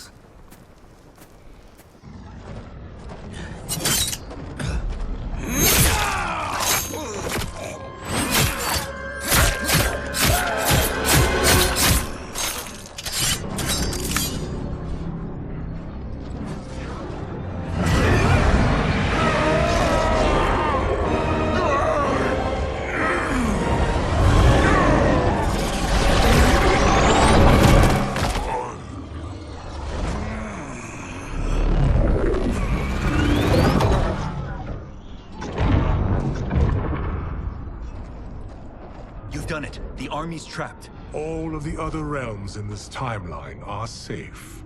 Done it. The army's trapped. All of the other realms in this timeline are safe.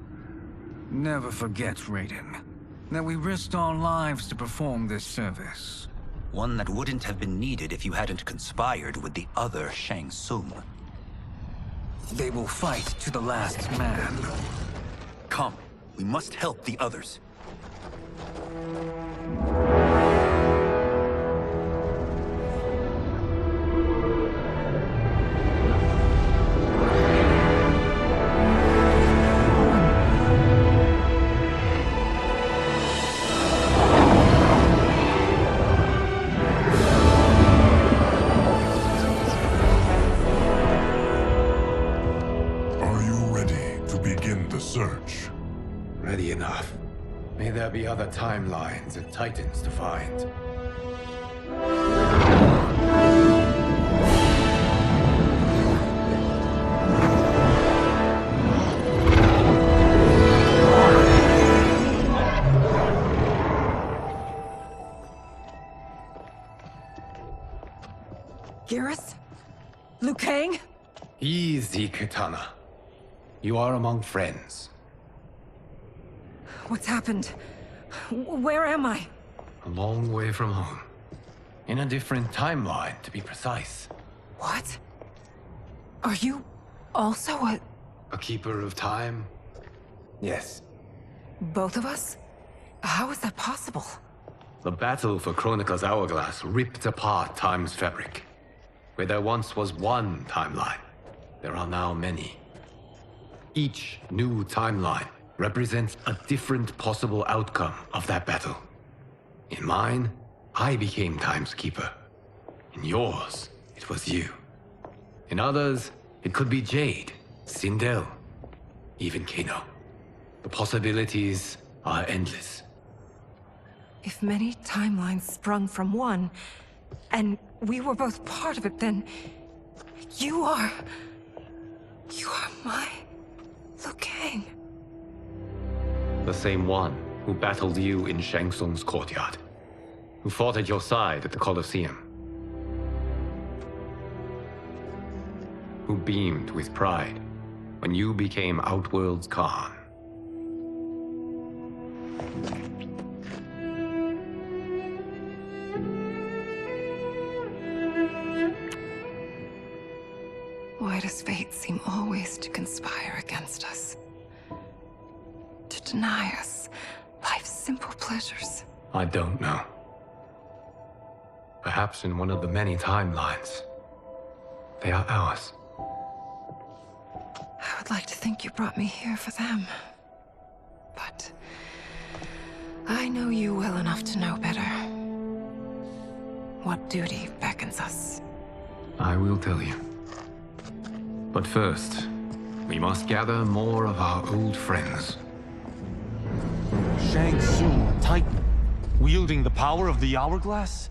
Never forget, Raiden, that we risked our lives to perform this service. One that wouldn't have been needed if you hadn't conspired with the other Shang Tsung. They will fight to the last man. Come, we must help the others. Search. Ready enough. May there be other timelines and Titans to find. Garrus? Liu Kang? Easy, Kitana. You are among friends. What's happened? Where am I? A long way from home. In a different timeline, to be precise. What? Are you also a keeper of time? Yes. Both of us? How is that possible? The battle for Chronica's Hourglass ripped apart time's fabric. Where there once was one timeline, there are now many. Each new timeline represents a different possible outcome of that battle. In mine, I became Time's Keeper. In yours, it was you. In others, it could be Jade, Sindel, even Kano. The possibilities are endless. If many timelines sprung from one, and we were both part of it, then you are my Liu Kang. The same one who battled you in Shang Tsung's courtyard, who fought at your side at the Colosseum, who beamed with pride when you became Outworld's Khan. Why does fate seem always to conspire against us? To deny us life's simple pleasures? I don't know. Perhaps in one of the many timelines, they are ours. I would like to think you brought me here for them. But I know you well enough to know better. What duty beckons us? I will tell you. But first, we must gather more of our old friends. Shang Tsung, Titan, wielding the power of the Hourglass?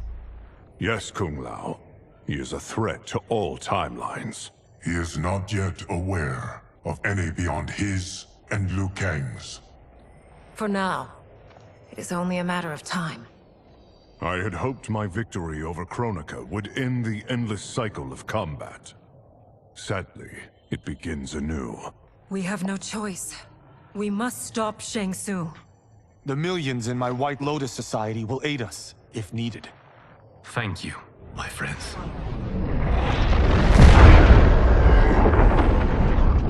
Yes, Kung Lao. He is a threat to all timelines. He is not yet aware of any beyond his and Liu Kang's. For now, it is only a matter of time. I had hoped my victory over Kronika would end the endless cycle of combat. Sadly, it begins anew. We have no choice. We must stop Shang Tsung. The millions in my White Lotus Society will aid us, if needed. Thank you, my friends.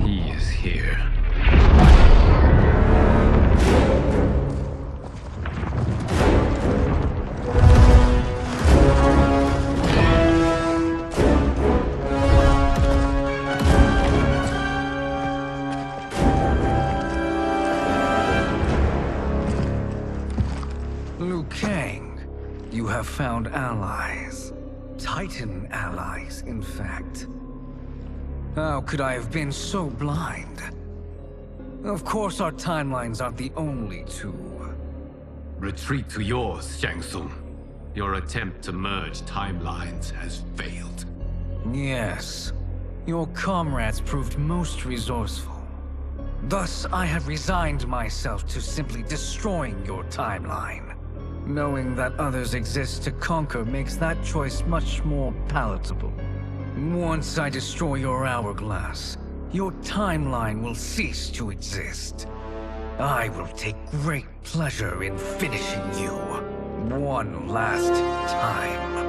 He is here. Liu Kang, you have found allies. Titan allies, in fact. How could I have been so blind? Of course our timelines aren't the only two. Retreat to yours, Shang Tsung. Your attempt to merge timelines has failed. Yes. Your comrades proved most resourceful. Thus, I have resigned myself to simply destroying your timeline. Knowing that others exist to conquer makes that choice much more palatable. Once I destroy your hourglass, your timeline will cease to exist. I will take great pleasure in finishing you one last time.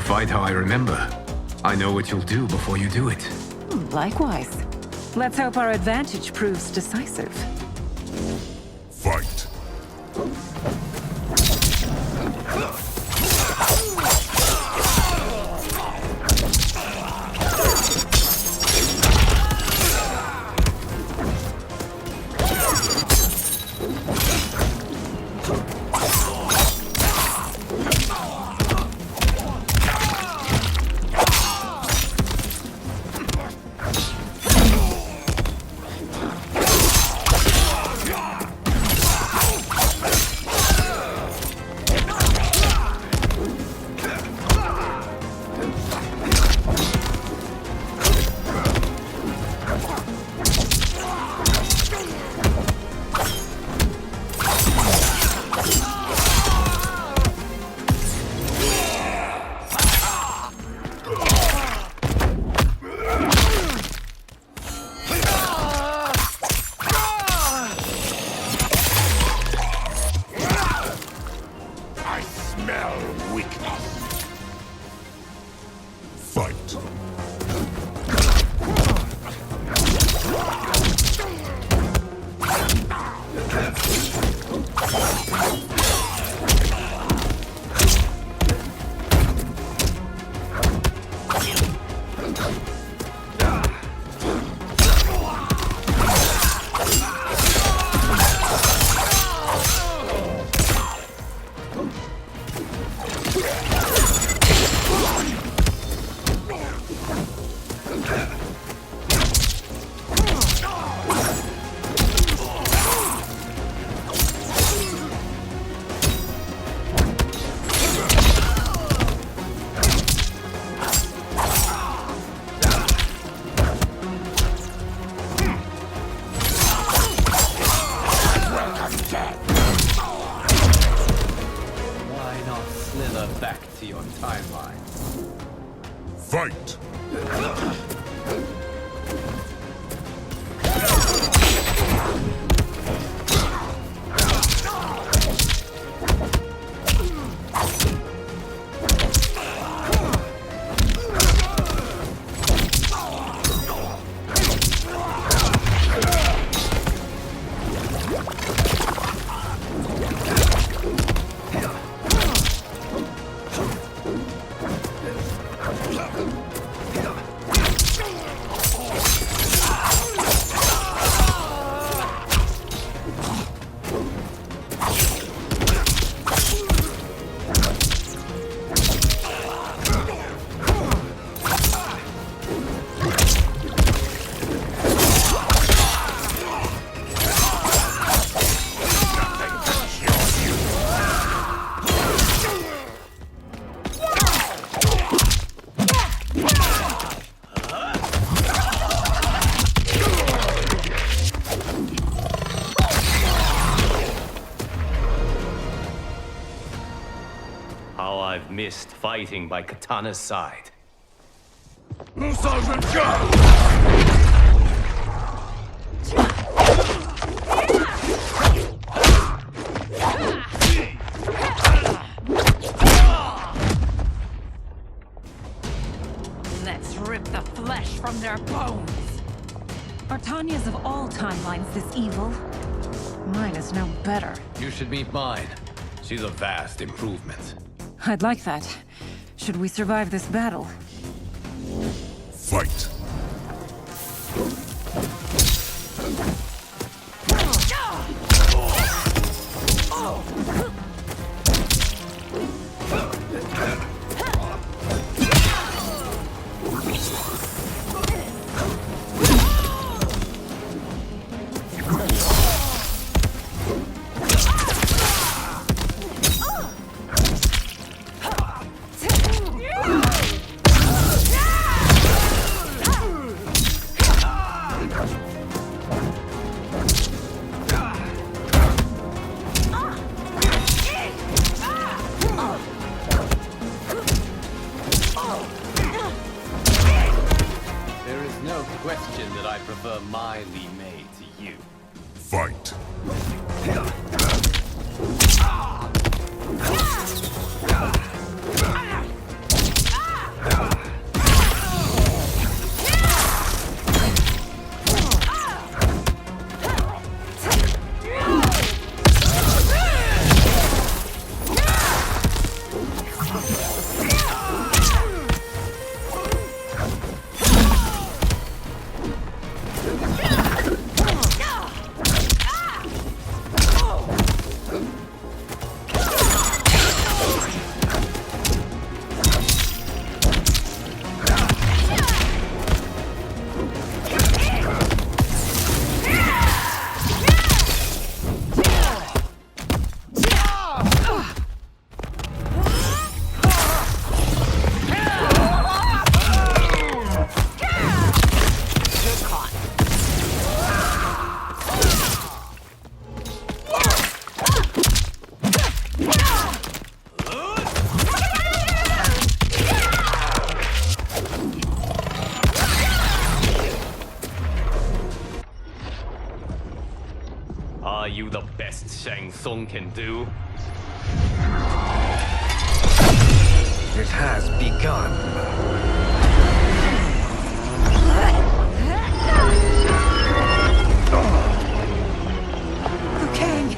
Fight how I remember. I know what you'll do before you do it. Likewise. Let's hope our advantage proves decisive. Fight. to your timeline. Fight! How I've missed fighting by Katana's side. Let's rip the flesh from their bones. Are Tanya's of all timelines this evil? Mine is no better. You should meet mine. She's a vast improvement. I'd like that. Should we survive this battle? Fight! There is no question that I prefer my Li Mei to you. Fight! Are you the best Shang Tsung can do? It has begun. Liu Kang!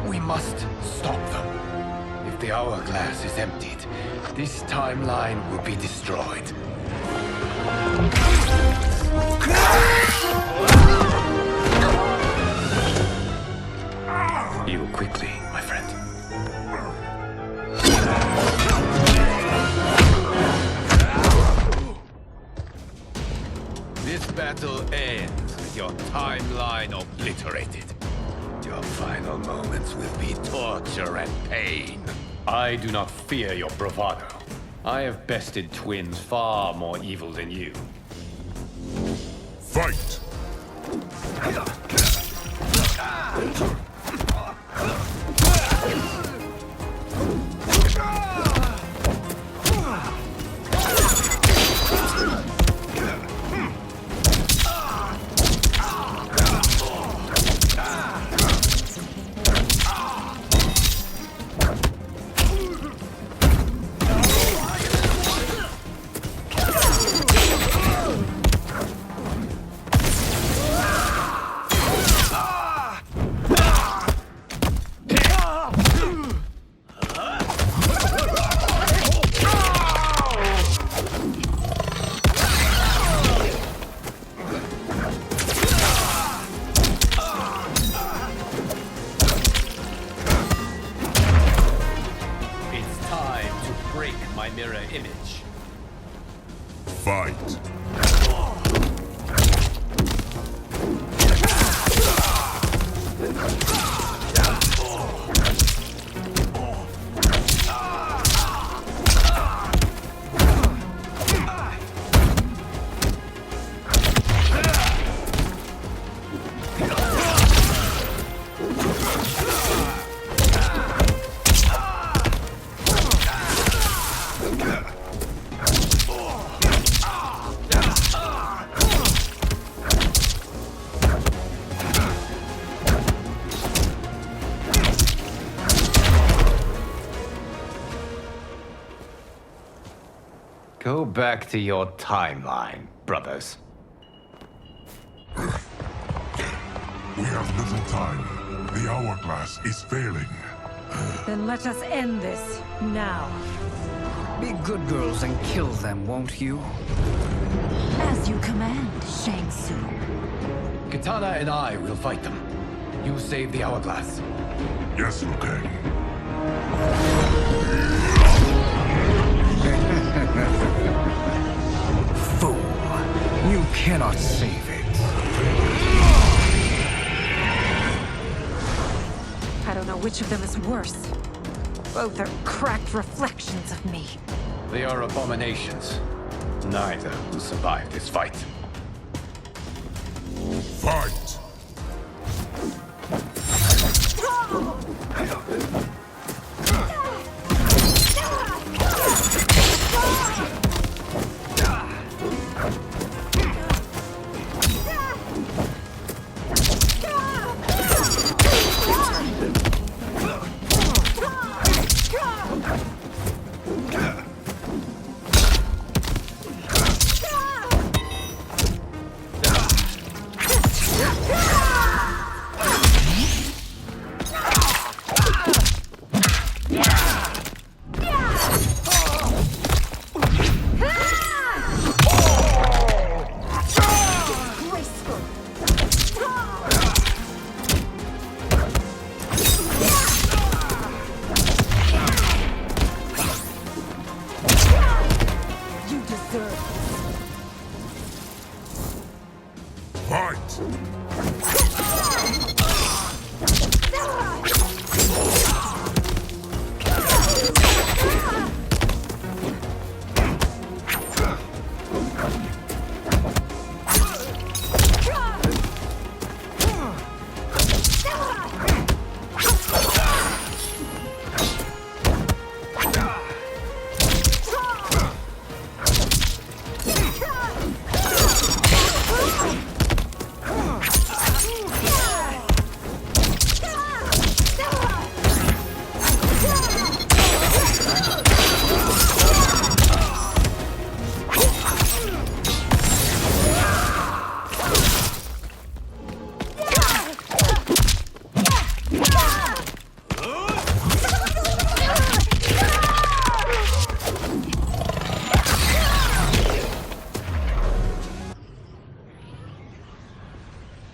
We must stop them. If the hourglass is emptied, this timeline will be destroyed. Heal quickly, my friend. This battle ends with your timeline obliterated. Your final moments will be torture and pain. I do not fear your bravado. I have bested twins far more evil than you. Fight! Go back to your timeline, brothers. We have little time. The hourglass is failing. Then let us end this, now. Be good girls and kill them, won't you? As you command, Shang Tsung. Katana and I will fight them. You save the hourglass. Yes, Liu Kang. Fool. You cannot save it. I don't know which of them is worse. Both are cracked reflections of me. They are abominations. Neither will survive this fight. Fight!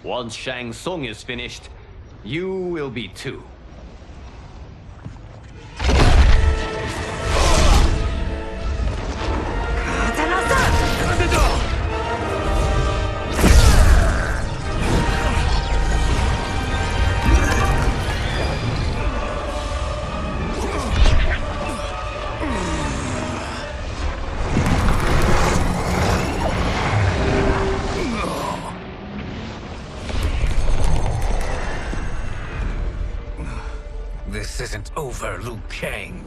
Once Shang Tsung is finished, you will be too. This isn't over, Liu Kang.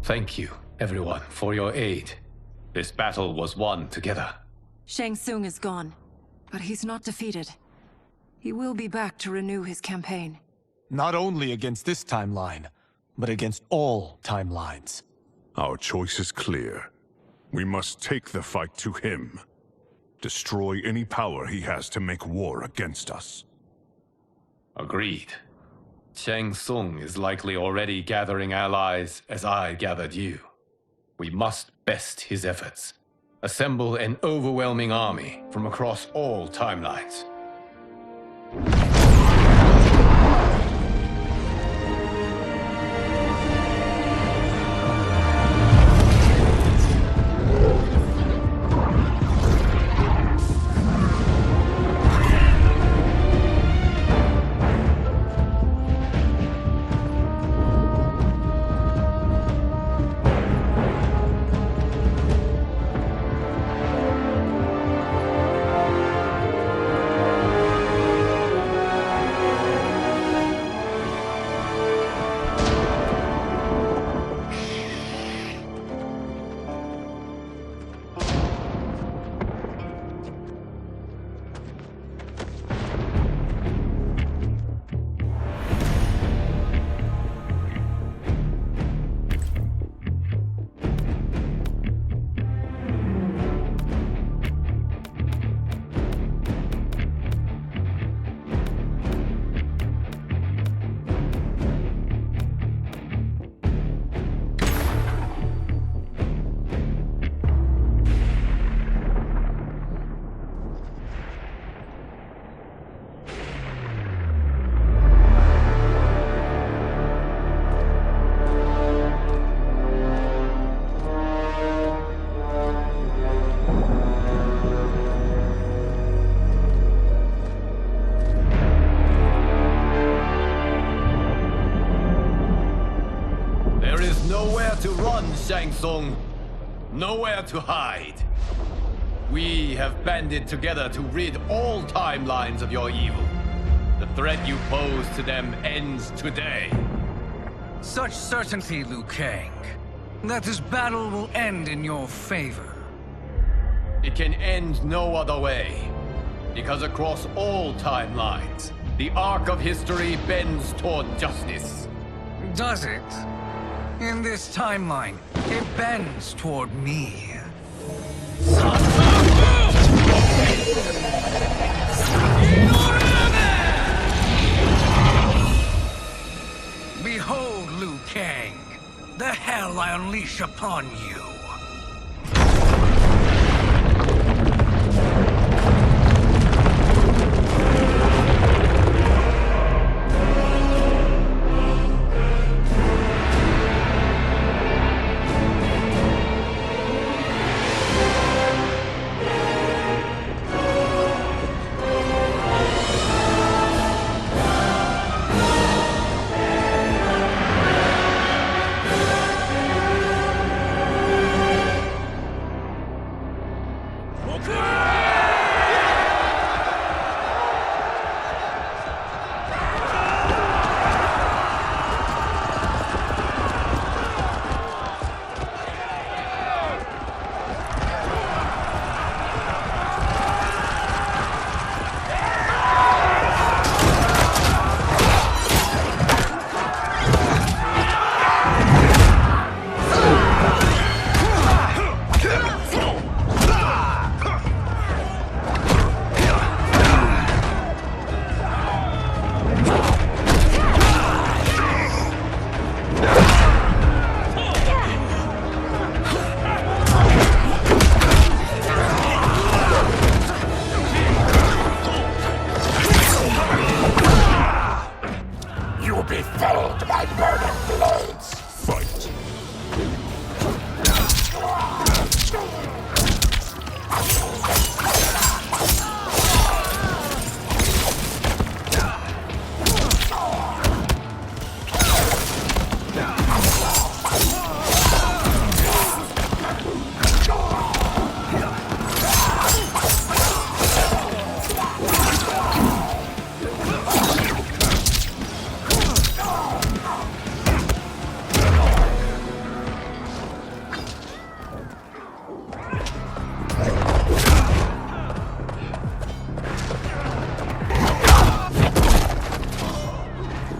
Thank you, everyone, for your aid. This battle was won together. Shang Tsung is gone, but he's not defeated. He will be back to renew his campaign. Not only against this timeline, but against all timelines. Our choice is clear. We must take the fight to him. Destroy any power he has to make war against us. Agreed. Shang Tsung is likely already gathering allies as I gathered you. We must best his efforts. Assemble an overwhelming army from across all timelines. Nowhere to run, Shang Tsung. Nowhere to hide. We have banded together to rid all timelines of your evil. The threat you pose to them ends today. Such certainty, Liu Kang, that this battle will end in your favor. It can end no other way. Because across all timelines, the arc of history bends toward justice. Does it? In this timeline, it bends toward me. Behold, Liu Kang, the hell I unleash upon you.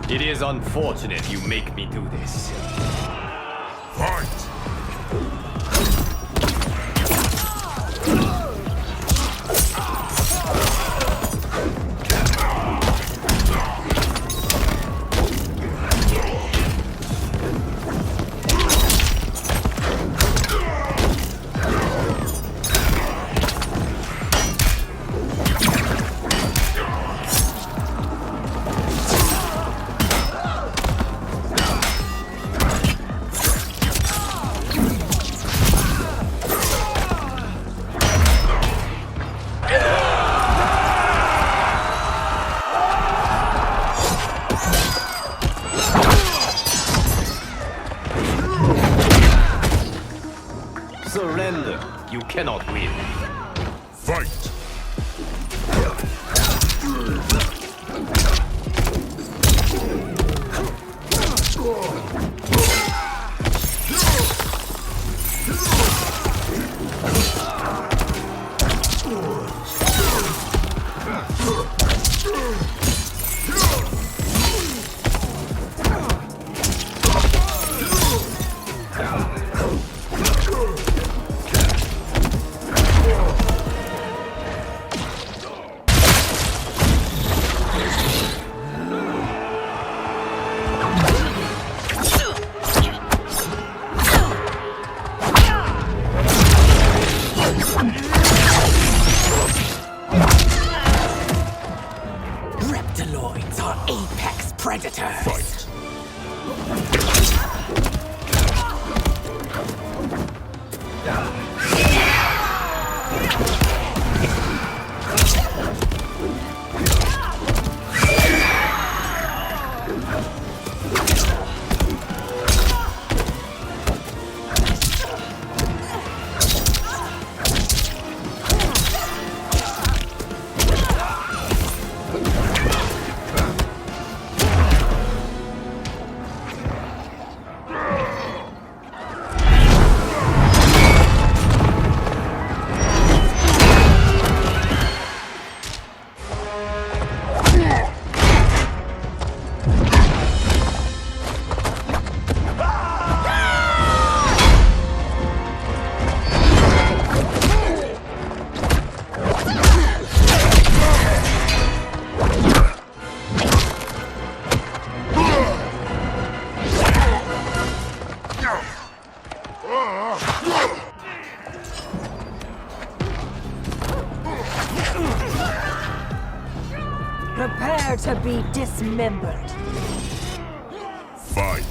It is unfortunate you make me do this. Fight! Surrender. You cannot win. Fight! Reptiloids are apex predators. Fight! to be dismembered. Fight.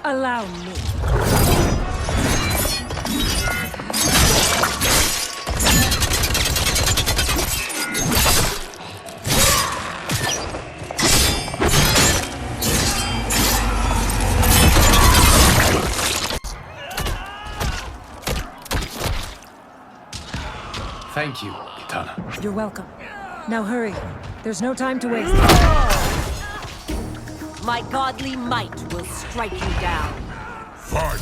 Allow me. Thank you, Kitana. You're welcome. Now hurry. There's no time to waste. My godly might will strike you down. Fight!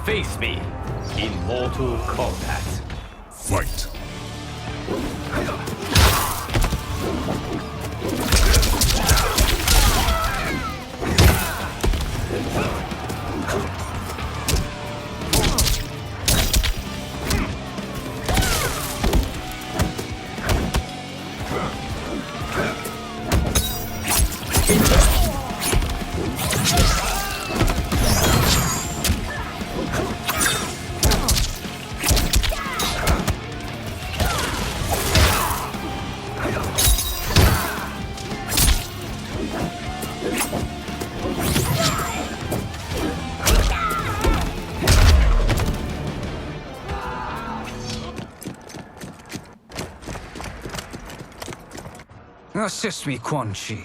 Face me in Mortal Kombat. Fight! Assist me, Quan Chi.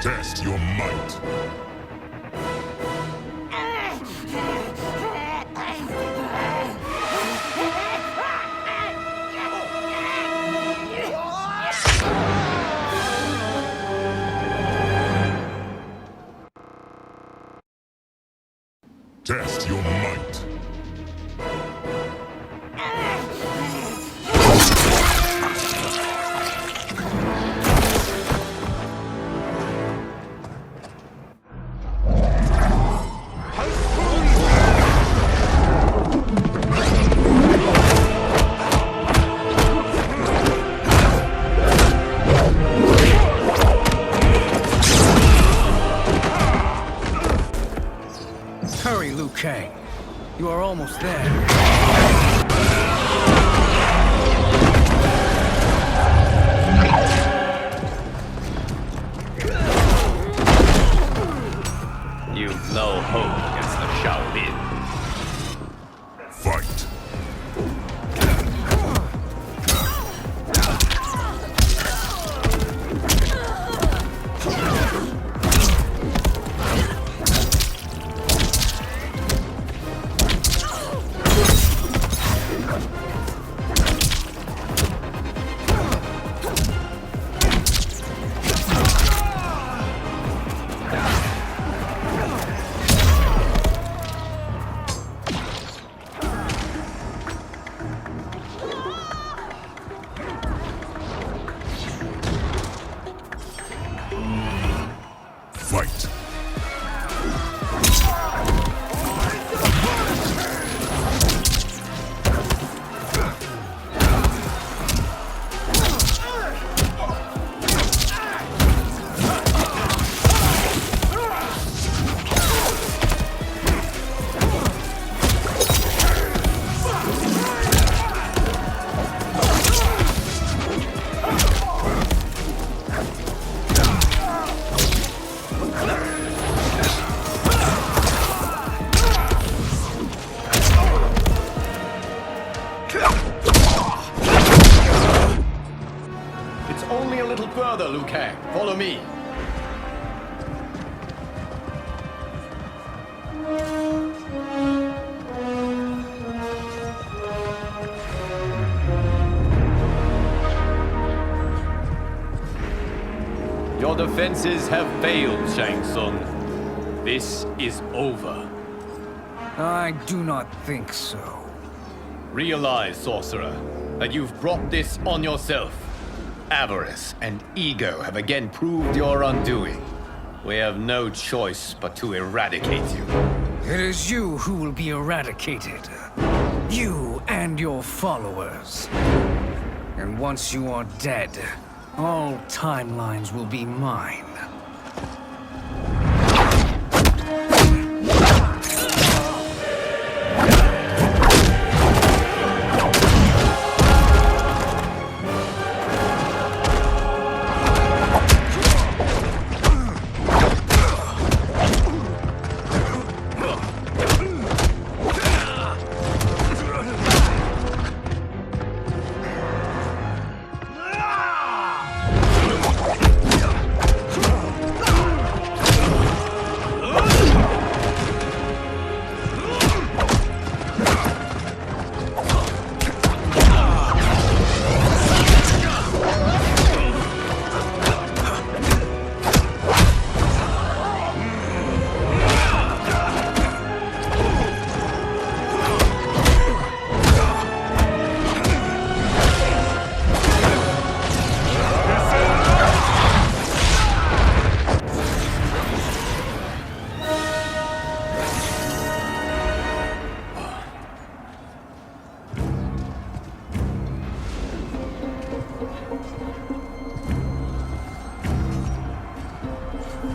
Test your might. Test your might. Hurry, Liu Kang. You are almost there. You've no hope against the Shaolin. Fight! little further, Liu Kang. Follow me. Your defenses have failed, Shang Tsung. This is over. I do not think so. Realize, sorcerer, that you've brought this on yourself. Avarice and ego have again proved your undoing. We have no choice but to eradicate you. It is you who will be eradicated. You and your followers. And once you are dead, all timelines will be mine.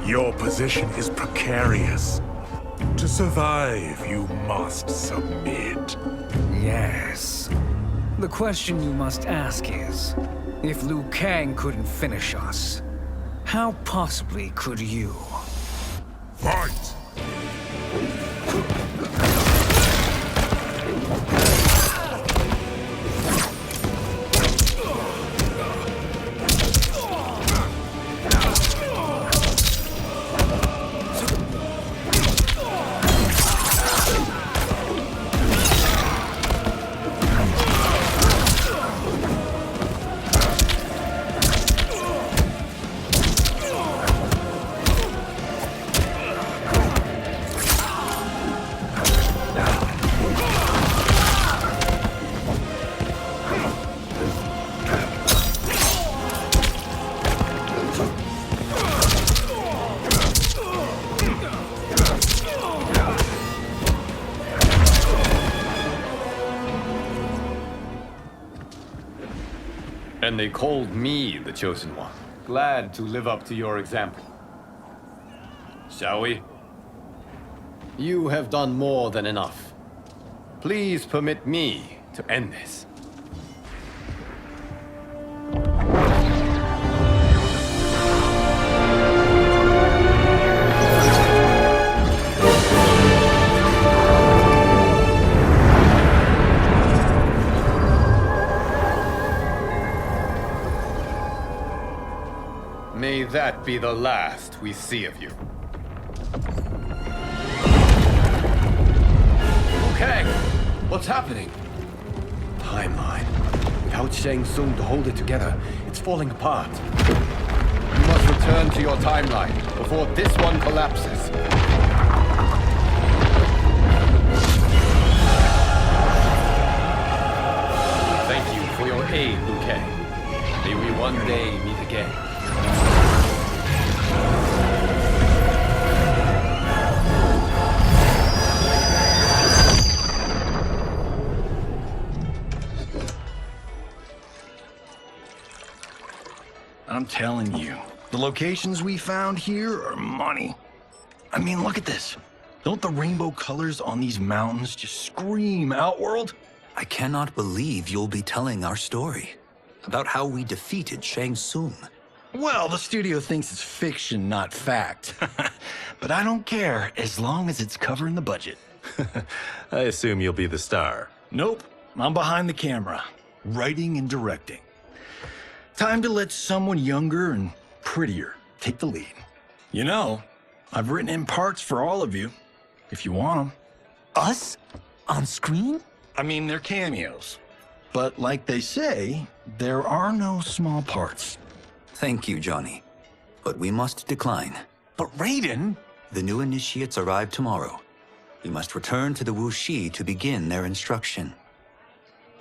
Your position is precarious. To survive, you must submit. Yes. The question you must ask is, if Liu Kang couldn't finish us, how possibly could you? Fight! And they called me the Chosen One. Glad to live up to your example. Shall we? You have done more than enough. Please permit me to end this. May that be the last we see of you. Okay, what's happening? Timeline. Without Shang Tsung to hold it together, it's falling apart. You must return to your timeline before this one collapses. Thank you for your aid, Liu Kang. May we one day meet again. I'm telling you, the locations we found here are money. I mean, look at this. Don't the rainbow colors on these mountains just scream Outworld? I cannot believe you'll be telling our story about how we defeated Shang Tsung. Well, the studio thinks it's fiction, not fact. But I don't care, as long as it's covering the budget. I assume you'll be the star. Nope, I'm behind the camera, writing and directing. Time to let someone younger and prettier take the lead. You know, I've written in parts for all of you, if you want them. Us? On screen? I mean, they're cameos. But like they say, there are no small parts. Thank you, Johnny. But we must decline. But Raiden? The new initiates arrive tomorrow. We must return to the Wuxi to begin their instruction.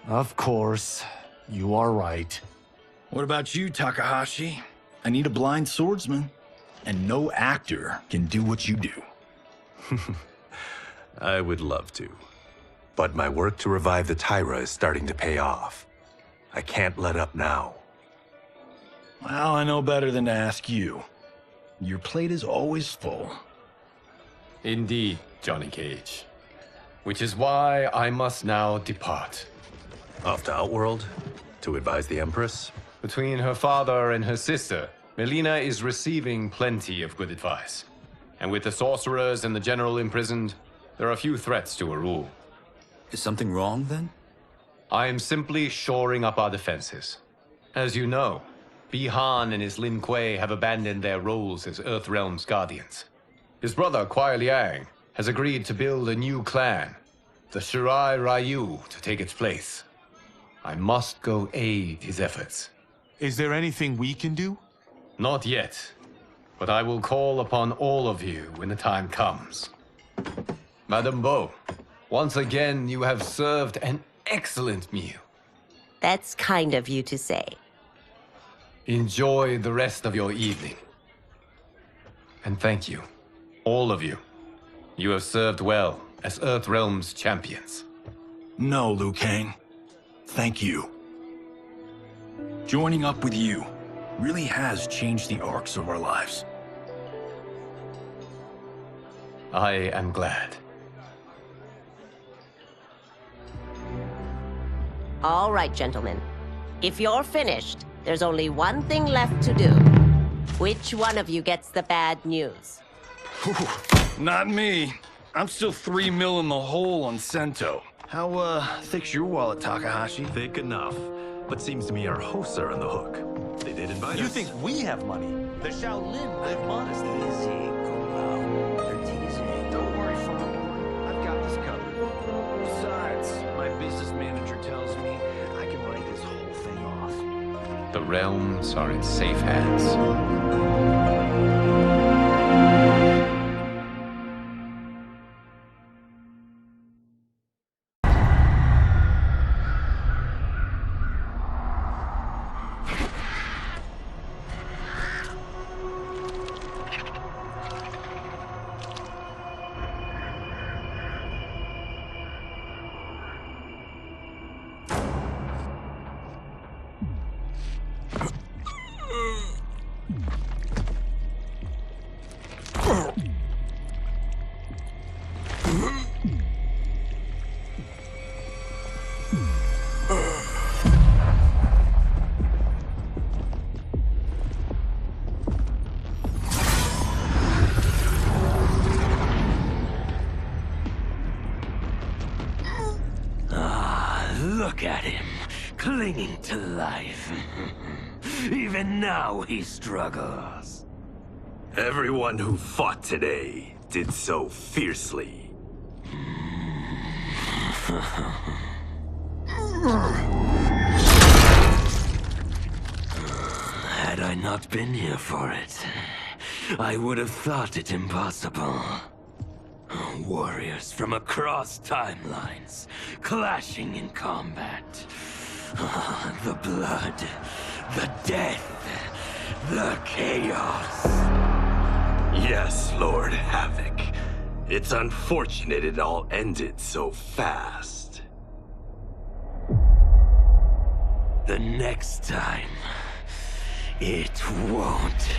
Of course. You are right. What about you, Takahashi? I need a blind swordsman. And no actor can do what you do. I would love to. But my work to revive the Tyra is starting to pay off. I can't let up now. Well, I know better than to ask you. Your plate is always full. Indeed, Johnny Cage. Which is why I must now depart. Off to Outworld? To advise the Empress? Between her father and her sister, Melina is receiving plenty of good advice. And with the sorcerers and the general imprisoned, there are few threats to her rule. Is something wrong, then? I am simply shoring up our defenses. As you know, Bi-Han and his Lin Kuei have abandoned their roles as Earthrealm's guardians. His brother, Kuai Liang, has agreed to build a new clan, the Shirai Ryu, to take its place. I must go aid his efforts. Is there anything we can do? Not yet, but I will call upon all of you when the time comes. Madame Bo, once again you have served an excellent meal. That's kind of you to say. Enjoy the rest of your evening. And thank you, all of you. You have served well as Earthrealm's champions. No, Liu Kang. Thank you. Joining up with you really has changed the arcs of our lives. I am glad. All right, gentlemen. If you're finished, there's only one thing left to do. Which one of you gets the bad news? Not me. I'm still 3 mil in the hole on Sento. How, thick's your wallet, Takahashi? Thick enough. But seems to me our hosts are on the hook. They did invite us. You think we have money? The Shaolin live modestly. They're teasing. Don't worry, Father. I've got this covered. Besides, my business manager tells me I can write this whole thing off. The realms are in safe hands. Look at him, clinging to life. Even now he struggles. Everyone who fought today did so fiercely. Had I not been here for it, I would have thought it impossible. Warriors from across timelines, clashing in combat. The blood, the death, the chaos. Yes, Lord Havoc. It's unfortunate it all ended so fast. The next time, it won't.